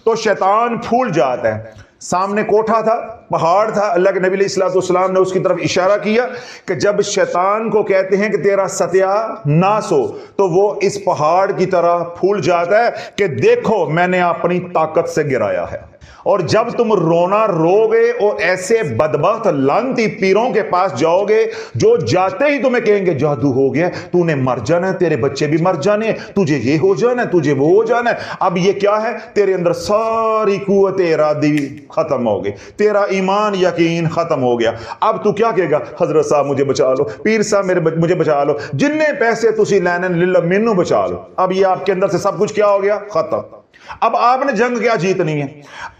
تو شیطان پھول جاتا ہے. سامنے کوٹھا تھا، پہاڑ تھا، اللہ کے نبی علیہ الصلوۃ والسلام نے اس کی طرف اشارہ کیا کہ جب شیطان کو کہتے ہیں کہ تیرا ستیہ ناس ہو تو وہ اس پہاڑ کی طرح پھول جاتا ہے کہ دیکھو میں نے اپنی طاقت سے گرایا ہے. اور جب تم رونا رو گے اور ایسے بدبخت لعنتی پیروں کے پاس جاؤ گے جو جاتے ہی تمہیں کہیں گے جادو ہو گیا، تو نے مر جانا ہے، تیرے بچے بھی مر جانے، تجھے یہ ہو جانا ہے، تجھے وہ ہو جانا ہے. اب یہ کیا ہے؟ تیرے اندر ساری قوت ارادی ختم ہو گئی، تیرا ایمان یقین ختم ہو گیا. اب تو کیا کہے گا؟ حضرت صاحب مجھے بچا لو، پیر صاحب مجھے بچا لو، جننے پیسے تسی لینے للہ مینوں بچا لو. اب یہ آپ کے اندر سے سب کچھ کیا ہو گیا؟ ختم. اب آپ نے جنگ کیا جیتنی ہے؟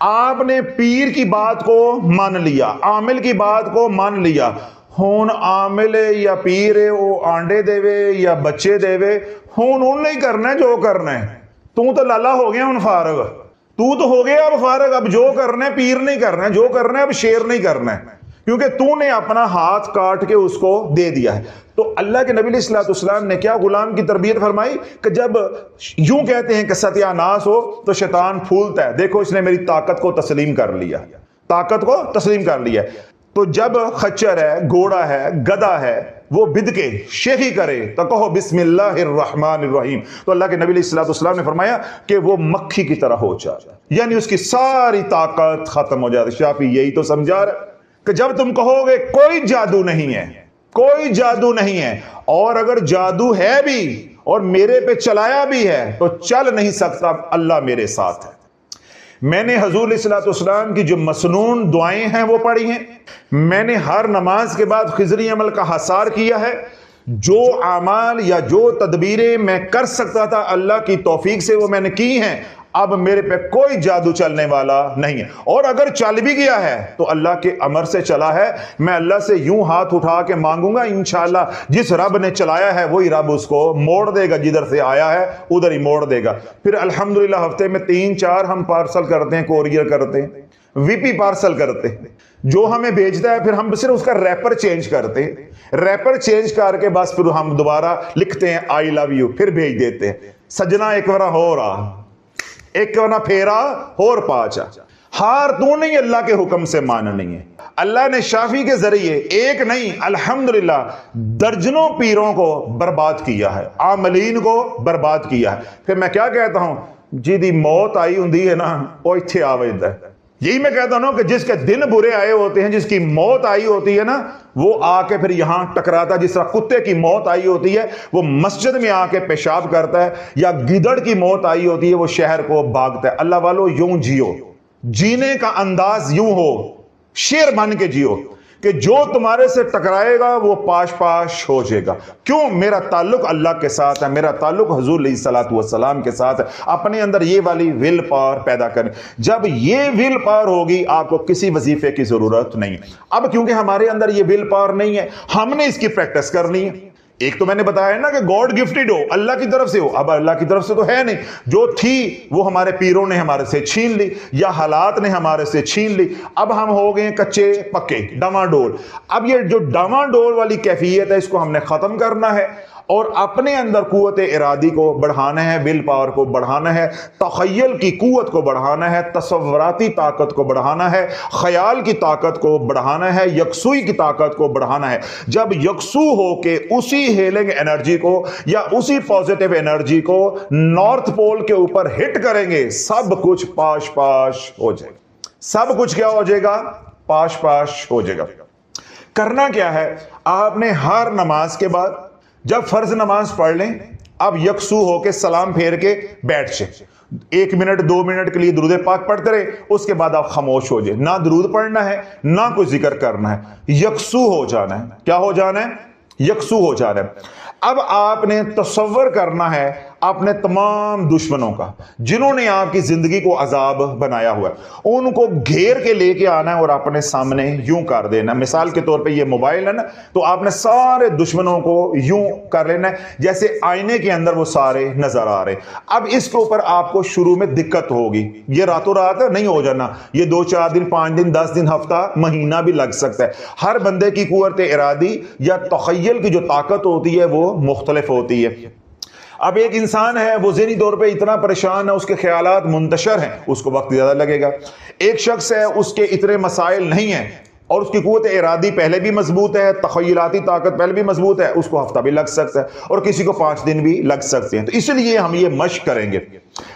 آپ نے پیر کی بات کو مان لیا، عامل کی بات کو مان لیا. ہون عامل یا پیر وہ آنڈے دے وے یا بچے دے وے، ہون ان نہیں کرنا ہے جو کرنا ہے. تو لالا ہو گیا ہن فارغ، تو ہو گیا اب فارغ. اب جو کرنا ہے پیر نہیں کرنا ہے، جو کرنا ہے اب شیر نہیں کرنا ہے، کیونکہ تو نے اپنا ہاتھ کاٹ کے اس کو دے دیا ہے. تو اللہ کے نبی علیہ الصلوۃ والسلام نے کیا غلام کی تربیت فرمائی کہ جب یوں کہتے ہیں کہ ستیہ ناس ہو تو شیطان پھولتا ہے، دیکھو اس نے میری طاقت کو تسلیم کر لیا، طاقت کو تسلیم کر لیا. تو جب خچر ہے، گھوڑا ہے، گدھا ہے، وہ بد کے شیخی کرے تو کہو بسم اللہ الرحمن الرحیم. تو اللہ کے نبی علیہ الصلوۃ والسلام نے فرمایا کہ وہ مکھی کی طرح ہو جاتا، یعنی اس کی ساری طاقت ختم ہو جاتی. شافی یہی تو سمجھا رہا کہ جب تم کہو گے کوئی جادو نہیں ہے، کوئی جادو نہیں ہے، اور اگر جادو ہے بھی اور میرے پہ چلایا بھی ہے تو چل نہیں سکتا، اللہ میرے ساتھ ہے. میں نے حضور علیہ الصلوۃ والسلام کی جو مسنون دعائیں ہیں وہ پڑھی ہیں. میں نے ہر نماز کے بعد خضری عمل کا حصار کیا ہے. جو اعمال یا جو تدبیریں میں کر سکتا تھا اللہ کی توفیق سے وہ میں نے کی ہیں. اب میرے پہ کوئی جادو چلنے والا نہیں ہے، اور اگر چل بھی گیا ہے تو اللہ کے امر سے چلا ہے. میں اللہ سے یوں ہاتھ اٹھا کے مانگوں گا، انشاءاللہ جس رب نے چلایا ہے وہی رب اس کو موڑ دے گا، جدھر سے آیا ہے ادھر ہی موڑ دے گا. پھر الحمدللہ ہفتے میں 3-4 ہم پارسل کرتے ہیں، کوریئر کرتے ہیں، وی پی پارسل کرتے ہیں. جو ہمیں بھیجتا ہے پھر ہم صرف اس کا ریپر چینج کرتے ہیں، ریپر چینج کر کے بس پھر ہم دوبارہ لکھتے ہیں آئی لو یو، پھر بھیج دیتے ہیں. سجنا ایک ورا ہو رہا، ایک نہ پھیرا اور پاچا. ہار تو نہیں اللہ کے حکم سے ماننی ہے. اللہ نے شافی کے ذریعے ایک نہیں الحمدللہ درجنوں پیروں کو برباد کیا ہے، عاملین کو برباد کیا ہے. پھر میں کیا کہتا ہوں، جی دی موت آئی ہوندی ہے نا وہ اتھے آویدہ ہے. یہی میں کہتا ہوں کہ جس کے دن برے آئے ہوتے ہیں، جس کی موت آئی ہوتی ہے نا، وہ آ کے پھر یہاں ٹکراتا. جس طرح کتے کی موت آئی ہوتی ہے وہ مسجد میں آ کے پیشاب کرتا ہے، یا گدڑ کی موت آئی ہوتی ہے وہ شہر کو بھاگتا ہے. اللہ والو یوں جیو، جینے کا انداز یوں ہو، شیر بن کے جیو. کہ جو تمہارے سے ٹکرائے گا وہ پاش پاش ہو جائے گا. کیوں؟ میرا تعلق اللہ کے ساتھ ہے, میرا تعلق حضور علیہ الصلوۃ والسلام کے ساتھ ہے. اپنے اندر یہ والی ول پاور پیدا کریں. جب یہ ول پاور ہوگی آپ کو کسی وظیفے کی ضرورت نہیں. اب کیونکہ ہمارے اندر یہ ول پاور نہیں ہے, ہم نے اس کی پریکٹس کرنی ہے. ایک تو میں نے بتایا نا کہ گاڈ گفٹڈ ہو, اللہ کی طرف سے ہو. اب اللہ کی طرف سے تو ہے نہیں, جو تھی وہ ہمارے پیروں نے ہمارے سے چھین لی یا حالات نے ہمارے سے چھین لی. اب ہم ہو گئے کچے پکے, ڈاواں ڈول. اب یہ جو ڈاواں ڈول والی کیفیت ہے اس کو ہم نے ختم کرنا ہے اور اپنے اندر قوت ارادی کو بڑھانا ہے, ول پاور کو بڑھانا ہے, تخیل کی قوت کو بڑھانا ہے, تصوراتی طاقت کو بڑھانا ہے, خیال کی طاقت کو بڑھانا ہے, یکسوئی کی طاقت کو بڑھانا ہے. جب یکسو ہو کے اسی ہیلنگ انرجی کو یا اسی پازیٹیو انرجی کو نارتھ پول کے اوپر ہٹ کریں گے, سب کچھ پاش پاش ہو جائے گا. سب کچھ کیا ہو جائے گا؟ پاش پاش ہو جائے گا. کرنا کیا ہے؟ آپ نے ہر نماز کے بعد جب فرض نماز پڑھ لیں, اب یکسو ہو کے سلام پھیر کے بیٹھ جائیں. 1 منٹ 2 منٹ کے لیے درود پاک پڑھتے رہے, اس کے بعد آپ خاموش ہو جائیں. نہ درود پڑھنا ہے نہ کوئی ذکر کرنا ہے, یکسو ہو جانا ہے. کیا ہو جانا ہے؟ یکسو ہو جانا ہے. اب آپ نے تصور کرنا ہے اپنے تمام دشمنوں کا جنہوں نے آپ کی زندگی کو عذاب بنایا ہوا ہے, ان کو گھیر کے لے کے آنا ہے اور اپنے سامنے یوں کر دینا. مثال کے طور پہ یہ موبائل ہے نا, تو آپ نے سارے دشمنوں کو یوں کر لینا ہے جیسے آئینے کے اندر وہ سارے نظر آ رہے. اب اس کے اوپر آپ کو شروع میں دقت ہوگی, یہ راتوں رات نہیں ہو جانا, یہ 2-4 دن 5 دن 10 دن ہفتہ مہینہ بھی لگ سکتا ہے. ہر بندے کی قوت ارادی یا تخیل کی جو طاقت ہوتی ہے وہ مختلف ہوتی ہے. اب ایک انسان ہے وہ ذہنی طور پہ اتنا پریشان ہے, اس کے خیالات منتشر ہیں, اس کو وقت زیادہ لگے گا. ایک شخص ہے اس کے اتنے مسائل نہیں ہیں اور اس کی قوت ارادی پہلے بھی مضبوط ہے, تخیلاتی طاقت پہلے بھی مضبوط ہے, اس کو ہفتہ بھی لگ سکتا ہے اور کسی کو 5 دن بھی لگ سکتے ہیں. تو اس لیے ہم یہ مشق کریں گے.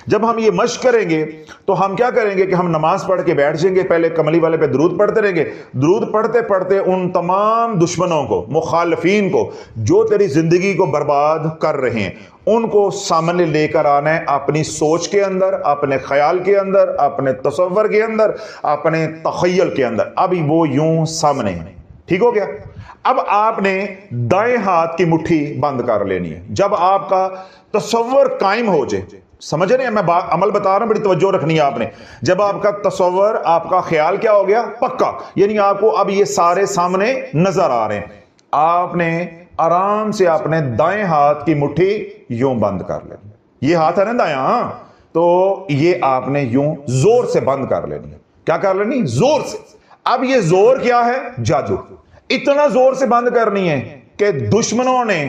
جب ہم یہ مشق کریں گے تو ہم کیا کریں گے کہ ہم نماز پڑھ کے بیٹھ جائیں گے, پہلے کملی والے پہ درود پڑھتے رہیں گے. درود پڑھتے پڑھتے ان تمام دشمنوں کو, مخالفین کو, جو تیری زندگی کو برباد کر رہے ہیں, ان کو سامنے لے کر آنا ہے اپنی سوچ کے اندر, اپنے خیال کے اندر, اپنے تصور کے اندر, اپنے تخیل کے اندر. اب وہ یوں سامنے ہیں. ٹھیک ہو گیا؟ اب آپ نے دائیں ہاتھ کی مٹھی بند کر لینی ہے. جب آپ کا تصور قائم ہو جائے, سمجھ رہے ہیں میں عمل بتا رہا ہوں, بڑی توجہ رکھنی ہے آپ نے. جب آپ کا تصور, آپ کا خیال کیا ہو گیا؟ پکا, یعنی آپ کو اب یہ سارے سامنے نظر آ رہے ہیں. آپ نے آرام سے اپنے دائیں ہاتھ کی مٹھی یوں بند کر لینی. یہ ہاتھ ہے نا دایاں, تو یہ آپ نے یوں زور سے بند کر لینی ہے. کیا کر لینی؟ زور سے. اب یہ زور کیا ہے؟ جادو. اتنا زور سے بند کرنی ہے کہ دشمنوں نے,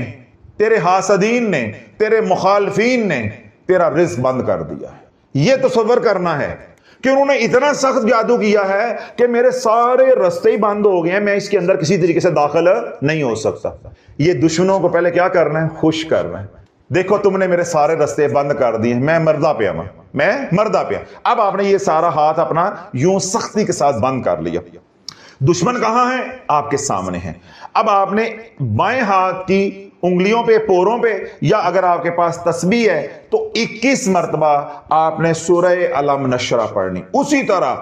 تیرے حاسدین نے, تیرے مخالفین نے تیرا رزق بند کر دیا ہے. یہ تصور کرنا ہے کہ انہوں نے اتنا سخت جادو کیا ہے کہ میرے سارے رستے ہی بند ہو گئے ہیں, میں اس کے اندر کسی طریقے سے داخل نہیں ہو سکتا. یہ دشمنوں کو پہلے کیا کرنا ہے؟ خوش کرنا ہے. دیکھو تم نے میرے سارے رستے بند کر دیے, میں مردہ پہ ہوں, میں مردہ پہ. اب آپ نے یہ سارا ہاتھ اپنا یوں سختی کے ساتھ بند کر لیا. دشمن کہاں ہے؟ آپ کے سامنے ہیں. اب آپ نے بائیں ہاتھ کی انگلیوں پہ, پوروں پہ, یا اگر آپ کے پاس تسبیح ہے تو 21 مرتبہ آپ نے سورہ علم نشرہ پڑھنی. اسی طرح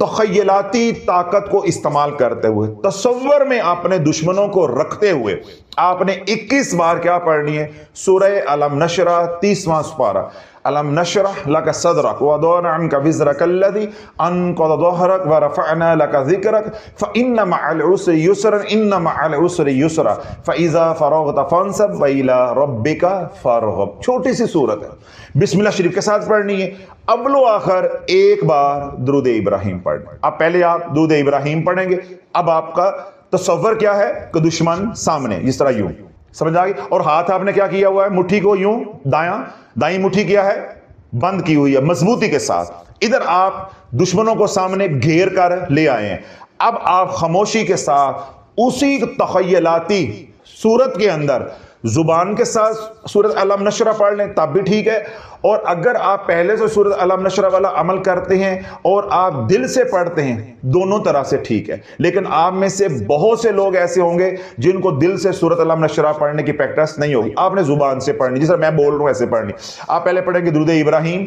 تخیلاتی طاقت کو استعمال کرتے ہوئے, تصور میں اپنے دشمنوں کو رکھتے ہوئے آپ نے 21 بار کیا پڑھنی ہے؟ سورہ علم نشرہ 30واں سپارہ. علم نشرح لك صدرك ووضعنا عنك وزرك الذي انقض ظهرك ورفعنا لك ذكرك فإن مع العسر يسرا إن مع العسر يسرا فإذا فرغت فانصب وإلى ربك فارغب. چھوٹی سی صورت ہے, بسم اللہ شریف کے ساتھ پڑھنی ہے. اول و آخر ایک بار درود ابراہیم پڑھنا. اب پہلے آپ درود ابراہیم پڑھیں گے. اب آپ کا تصور کیا ہے کہ دشمن سامنے, جس طرح یوں, سمجھ آ گئی. اور ہاتھ آپ نے کیا کیا ہوا ہے؟ مٹھی کو یوں دائیں مٹھی کیا ہے؟ بند کی ہوئی ہے مضبوطی کے ساتھ. ادھر آپ دشمنوں کو سامنے گھیر کر لے آئے ہیں. اب آپ خاموشی کے ساتھ اسی تخیلاتی صورت کے اندر زبان کے ساتھ سورۃ علم نشرہ پڑھ لیں تب بھی ٹھیک ہے. اور اگر آپ پہلے سے سورۃ علم نشرہ والا عمل کرتے ہیں اور آپ دل سے پڑھتے ہیں, دونوں طرح سے ٹھیک ہے. لیکن آپ میں سے بہت سے لوگ ایسے ہوں گے جن کو دل سے سورۃ علم نشرہ پڑھنے کی پریکٹس نہیں ہوگی. آپ نے زبان سے پڑھنی, جس طرح میں بول رہا ہوں ایسے پڑھنی. آپ پہلے پڑھیں گے درود ابراہیم,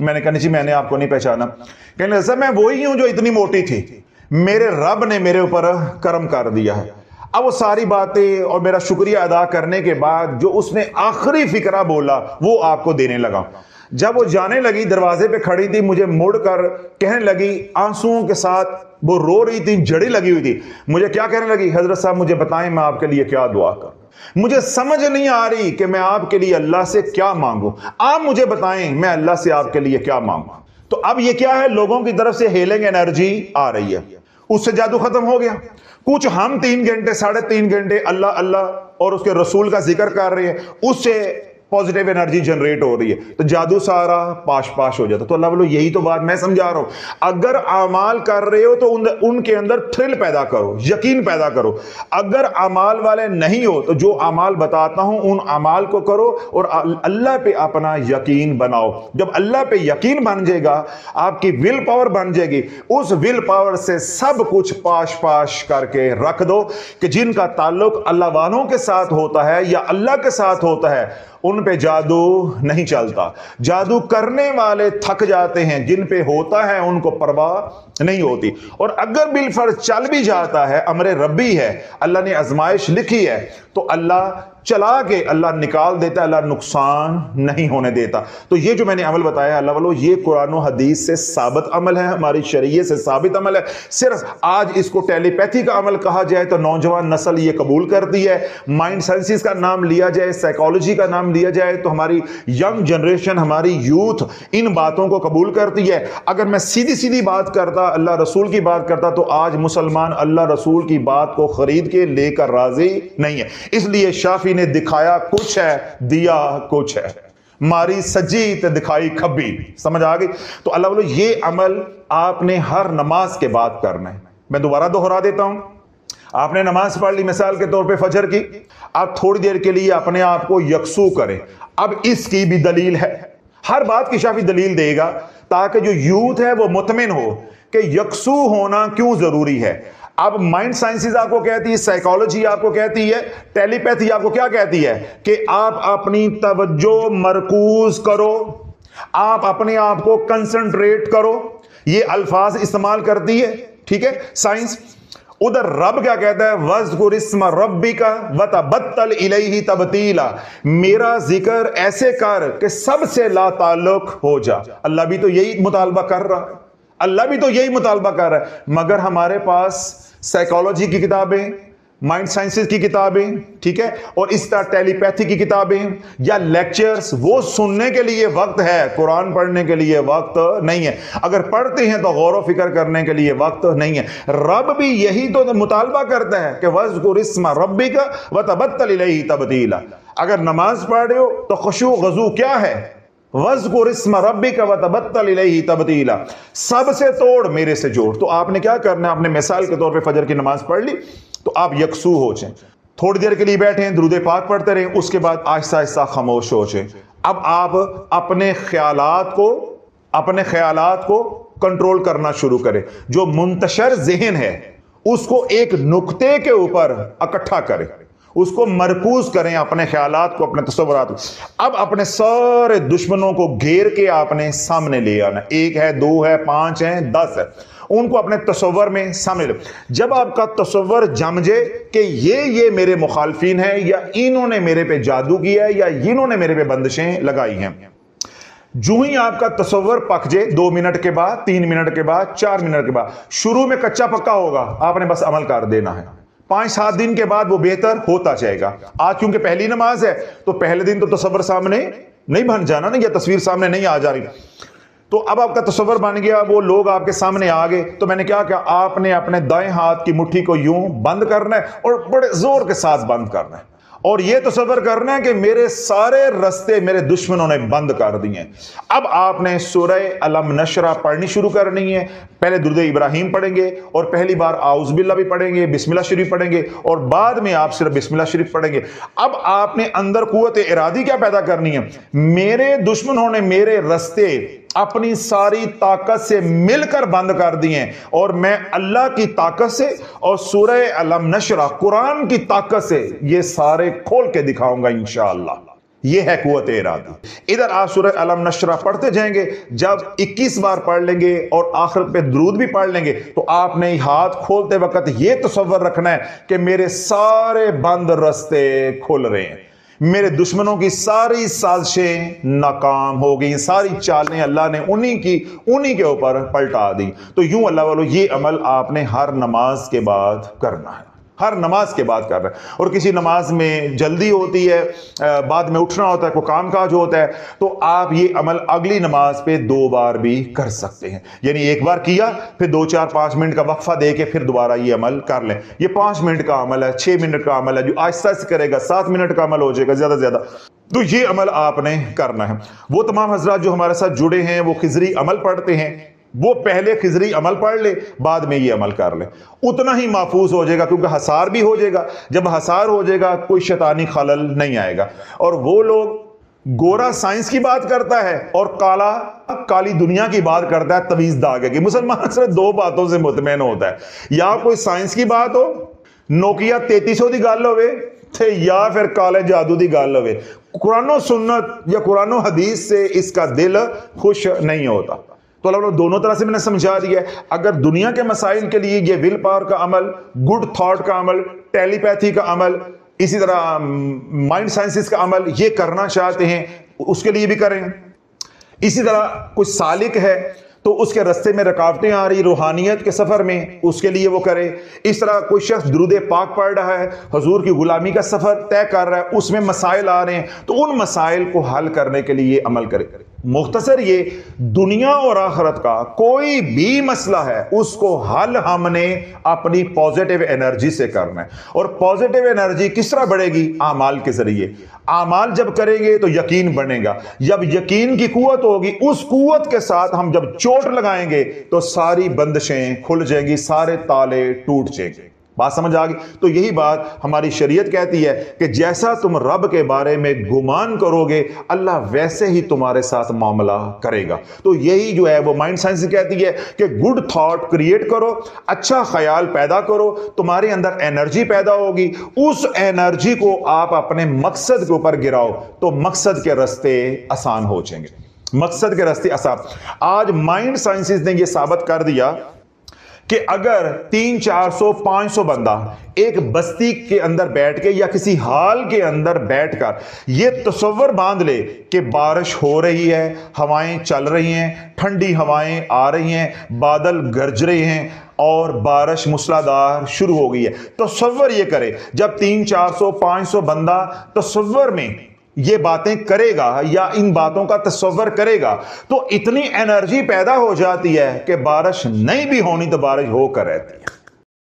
میں نے کہا نہیں جی میں نے آپ کو نہیں پہچانا. کہنے لگا صاحب میں وہی ہوں جو اتنی موٹی تھی, میرے رب نے میرے اوپر کرم کر دیا ہے. اب وہ ساری باتیں اور میرا شکریہ ادا کرنے کے بعد جو اس نے آخری فکرہ بولا وہ آپ کو دینے لگا. جب وہ جانے لگی, دروازے پہ کھڑی تھی, مجھے مڑ کر کہنے لگی آنسوؤں کے ساتھ, وہ رو رہی تھی, جڑی لگی ہوئی تھی, مجھے کیا کہنے لگی, حضرت صاحب مجھے بتائیں میں آپ کے لیے کیا دعا کروں, مجھے سمجھ نہیں آ رہی کہ میں آپ کے لیے اللہ سے کیا مانگوں, آپ مجھے بتائیں میں اللہ سے آپ کے لیے کیا مانگوں. تو اب یہ کیا ہے, لوگوں کی طرف سے ہیلنگ انرجی آ رہی ہے, اس سے جادو ختم ہو گیا. کچھ ہم 3 گھنٹے 3.5 گھنٹے اللہ اللہ اور اس کے رسول کا ذکر کر رہے ہیں, اس سے پازیٹیو انرجی جنریٹ ہو رہی ہے, تو جادو سارا پاش پاش ہو جاتا. تو اللہ والو یہی تو بات میں سمجھا رہا ہوں, اگر اعمال کر رہے ہو تو ان کے اندر تھرل پیدا کرو, یقین پیدا کرو. اگر اعمال والے نہیں ہو تو جو اعمال بتاتا ہوں ان اعمال کو کرو اور اللہ پہ اپنا یقین بناؤ. جب اللہ پہ یقین بن جائے گا, آپ کی ول پاور بن جائے گی, اس ول پاور سے سب کچھ پاش پاش کر کے رکھ دو کہ جن کا تعلق اللہ والوں کے ساتھ ہوتا ہے یا اللہ کے ساتھ ہوتا ہے ان پہ جادو نہیں چلتا. جادو کرنے والے تھک جاتے ہیں, جن پہ ہوتا ہے ان کو پرواہ نہیں ہوتی. اور اگر بالفرض چل بھی جاتا ہے, امر ربی ہے, اللہ نے آزمائش لکھی ہے, تو اللہ چلا کے اللہ نکال دیتا ہے, اللہ نقصان نہیں ہونے دیتا. تو یہ جو میں نے عمل بتایا اللہ والو, یہ قرآن و حدیث سے ثابت عمل ہے, ہماری شریعت سے ثابت عمل ہے. صرف آج اس کو ٹیلی پیتھی کا عمل کہا جائے تو نوجوان نسل یہ قبول کرتی ہے, مائنڈ سائنسز کا نام لیا جائے, سائیکالوجی کا نام لیا جائے تو ہماری ینگ جنریشن, ہماری یوتھ ان باتوں کو قبول کرتی ہے. اگر میں سیدھی سیدھی بات کرتا, اللہ رسول کی بات کرتا, تو آج مسلمان اللہ رسول کی بات کو خرید کے لے کر راضی نہیں ہے. اس لیے شافی نے دکھایا کچھ ہے, دیا کچھ ہے, ماری سجی تے دکھائی کھبی. سمجھ آ گئی؟ تو اللہ والو یہ عمل آپ نے ہر نماز کے بعد کرنا ہے. میں دوبارہ دوہرا دیتا ہوں, آپ نے نماز پڑھ لی مثال کے طور پہ فجر کی, آپ تھوڑی دیر کے لیے اپنے آپ کو یکسو کریں. اب اس کی بھی دلیل ہے, ہر بات کی شافی دلیل دے گا تاکہ جو یوتھ ہے وہ مطمئن ہو کہ یکسو ہونا کیوں ضروری ہے. اب مائنڈ سائنسز آپ کو کہتی ہے, سائیکالوجی آپ کو کہتی ہے, ٹیلی پیتھی آپ کو کیا کہتی ہے کہ آپ اپنی توجہ مرکوز کرو, آپ اپنے آپ کو کنسنٹریٹ کرو. یہ الفاظ استعمال کرتی ہے, ٹھیک ہے, سائنس. ادھر رب کیا کہتا ہے, وَاذْكُرِ اسْمَ رَبِّكَ وَتَبَتَّلْ إِلَيْهِ تَبْتِيلًا, میرا ذکر ایسے کر کہ سب سے لا تعلق ہو جا. اللہ بھی تو یہی مطالبہ کر رہا ہے, اللہ بھی تو یہی مطالبہ کر رہا ہے, مگر ہمارے پاس سائیکالوجی کی کتابیں, مائنڈ سائنسز کی کتابیں, ٹھیک ہے, اور اس طرح ٹیلی پیتھی کی کتابیں یا لیکچرز, وہ سننے کے لیے وقت ہے, قرآن پڑھنے کے لیے وقت نہیں ہے. اگر پڑھتے ہیں تو غور و فکر کرنے کے لیے وقت نہیں ہے. رب بھی یہی تو مطالبہ کرتا ہے کہ وَاذْكُرِ اسْمَ رَبِّكَ وَتَبَتَّلْ إِلَيْهِ تَبْتِيلًا. اگر نماز پڑھ رہے ہو تو خشوع غضو کیا ہے, وَاذْكُرِ اسْمَ رَبِّكَ وَتَبَتَّلْ إِلَيْهِ تَبْتِيلًا, سب سے توڑ میرے سے جوڑ. تو آپ نے کیا کرنا ہے, آپ نے مثال کے طور پہ فجر کی نماز پڑھ لی تو آپ یکسو ہو جائیں, تھوڑی دیر کے لیے بیٹھیں, درود پاک پڑھتے رہیں, اس کے بعد آہستہ آہستہ خاموش ہو جائیں. اب آپ اپنے خیالات کو کنٹرول کرنا شروع کریں. جو منتشر ذہن ہے اس کو ایک نقطے کے اوپر اکٹھا کریں, اس کو مرکوز کریں, اپنے خیالات کو, اپنے تصورات کو. اب اپنے سارے دشمنوں کو گھیر کے آپ نے سامنے لے آنا. 1 ہے, 2 ہے, 5 ہے, 10 ہے, ان کو اپنے تصور میں سامنے لو. جب آپ کا تصور جم جائے کہ یہ میرے مخالفین ہیں, یا انہوں نے میرے پہ جادو کیا ہے, یا انہوں نے میرے پہ بندشیں لگائی ہیں, جو ہی آپ کا تصور پک جائے, 2 منٹ کے بعد, 3 منٹ کے بعد, 4 منٹ کے بعد, شروع میں کچا پکا ہوگا, آپ نے بس عمل کر دینا ہے. 5-7 دن کے بعد وہ بہتر ہوتا جائے گا. آج کیونکہ پہلی نماز ہے تو پہلے دن تو تصور سامنے نہیں بن جانا نا, یا تصویر سامنے نہیں آ جا رہی, تو اب آپ کا تصور بن گیا, وہ لوگ آپ کے سامنے آ گئے. تو میں نے کیا کہا, آپ نے اپنے دائیں ہاتھ کی مٹھی کو یوں بند کرنا ہے اور بڑے زور کے ساتھ بند کرنا ہے, اور یہ تصور کرنا ہے کہ میرے سارے رستے میرے دشمنوں نے بند کر دیے. اب آپ نے سورہ علم نشرہ پڑھنی شروع کرنی ہے. پہلے درود ابراہیم پڑھیں گے, اور پہلی بار اعوذ باللہ بھی پڑھیں گے, بسم اللہ شریف پڑھیں گے, اور بعد میں آپ صرف بسم اللہ شریف پڑھیں گے. اب آپ نے اندر قوت ارادی کیا پیدا کرنی ہے, میرے دشمنوں نے میرے رستے اپنی ساری طاقت سے مل کر بند کر دیے, اور میں اللہ کی طاقت سے اور سورہ علم نشرہ قرآن کی طاقت سے یہ سارے کھول کے دکھاؤں گا انشاءاللہ. یہ ہے قوت ارادی۔ ادھر آپ سورہ الم نشرہ پڑھتے جائیں گے، جب 21 بار پڑھ لیں گے اور آخرت پہ درود بھی پڑھ لیں گے تو آپ نے ہاتھ کھولتے وقت یہ تصور رکھنا ہے کہ میرے سارے بند رستے کھل رہے ہیں، میرے دشمنوں کی ساری سازشیں ناکام ہو گئی، ساری چالیں اللہ نے انہی کے اوپر پلٹا دی۔ تو یوں اللہ والو یہ عمل آپ نے ہر نماز کے بعد کرنا ہے، ہر نماز کے بعد کر رہے ہیں۔ اور کسی نماز میں جلدی ہوتی ہے، بعد میں اٹھنا ہوتا ہے، کوئی کام کاج ہوتا ہے، تو آپ یہ عمل اگلی نماز پہ 2 بار بھی کر سکتے ہیں۔ یعنی ایک بار کیا، پھر 2 4 5 منٹ کا وقفہ دے کے پھر دوبارہ یہ عمل کر لیں۔ یہ 5 منٹ کا عمل ہے، 6 منٹ کا عمل ہے، جو آہستہ سے کرے گا 7 منٹ کا عمل ہو جائے گا زیادہ سے زیادہ۔ تو یہ عمل آپ نے کرنا ہے۔ وہ تمام حضرات جو ہمارے ساتھ جڑے ہیں، وہ خضری عمل پڑھتے ہیں، وہ پہلے خضری عمل پڑھ لے، بعد میں یہ عمل کر لے، اتنا ہی محفوظ ہو جائے گا، کیونکہ حصار بھی ہو جائے گا۔ جب حصار ہو جائے گا کوئی شیطانی خلل نہیں آئے گا۔ اور وہ لوگ گورا سائنس کی بات کرتا ہے اور کالی دنیا کی بات کرتا ہے تویز داغے کی۔ مسلمان صرف 2 باتوں سے مطمئن ہوتا ہے، یا کوئی سائنس کی بات ہو، نوکیا 3300 دی گل ہوئے، یا پھر کالے جادو دی گل ہوئے۔ قرآن و سنت یا قرآن و حدیث سے اس کا دل خوش نہیں ہوتا۔ تو اللہ دونوں طرح سے میں نے سمجھا دیا ہے۔ اگر دنیا کے مسائل کے لیے یہ ول پاور کا عمل، گڈ تھاٹ کا عمل، ٹیلی پیتھی کا عمل، اسی طرح مائنڈ سائنسز کا عمل یہ کرنا چاہتے ہیں، اس کے لیے بھی کریں۔ اسی طرح کچھ سالک ہے تو اس کے رستے میں رکاوٹیں آ رہی روحانیت کے سفر میں، اس کے لیے وہ کرے۔ اس طرح کوئی شخص درود پاک پڑھ رہا ہے، حضور کی غلامی کا سفر طے کر رہا ہے، اس میں مسائل آ رہے ہیں، تو ان مسائل کو حل کرنے کے لیے عمل کرے۔ مختصر یہ دنیا اور آخرت کا کوئی بھی مسئلہ ہے، اس کو حل ہم نے اپنی پازیٹیو انرجی سے کرنا ہے۔ اور پازیٹیو انرجی کس طرح بڑھے گی؟ اعمال کے ذریعے۔ اعمال جب کریں گے تو یقین بنے گا، جب یقین کی قوت ہوگی، اس قوت کے ساتھ ہم جب چوٹ لگائیں گے تو ساری بندشیں کھل جائیں گی، سارے تالے ٹوٹ جائیں گے۔ بات سمجھ آ گئی؟ تو یہی بات ہماری شریعت کہتی ہے کہ جیسا تم رب کے بارے میں گمان کرو گے، اللہ ویسے ہی تمہارے ساتھ معاملہ کرے گا۔ تو یہی جو ہے وہ مائنڈ سائنس کہتی ہے کہ گڈ تھاٹ کریٹ کرو، اچھا خیال پیدا کرو، تمہارے اندر انرجی پیدا ہوگی، اس انرجی کو آپ اپنے مقصد کے اوپر گراؤ تو مقصد کے راستے آسان ہو جائیں گے، مقصد کے راستے آسان۔ آج مائنڈ سائنسز نے یہ ثابت کر دیا کہ اگر 300 400 500 بندہ ایک بستی کے اندر بیٹھ کے یا کسی حال کے اندر بیٹھ کر یہ تصور باندھ لے کہ بارش ہو رہی ہے، ہوائیں چل رہی ہیں، ٹھنڈی ہوائیں آ رہی ہیں، بادل گرج رہے ہیں اور بارش موسلادھار شروع ہو گئی ہے، تصور یہ کرے جب 300 400 500 بندہ تصور میں یہ باتیں کرے گا یا ان باتوں کا تصور کرے گا تو اتنی انرجی پیدا ہو جاتی ہے کہ بارش نہیں بھی ہونی تو بارش ہو کر رہتی ہے۔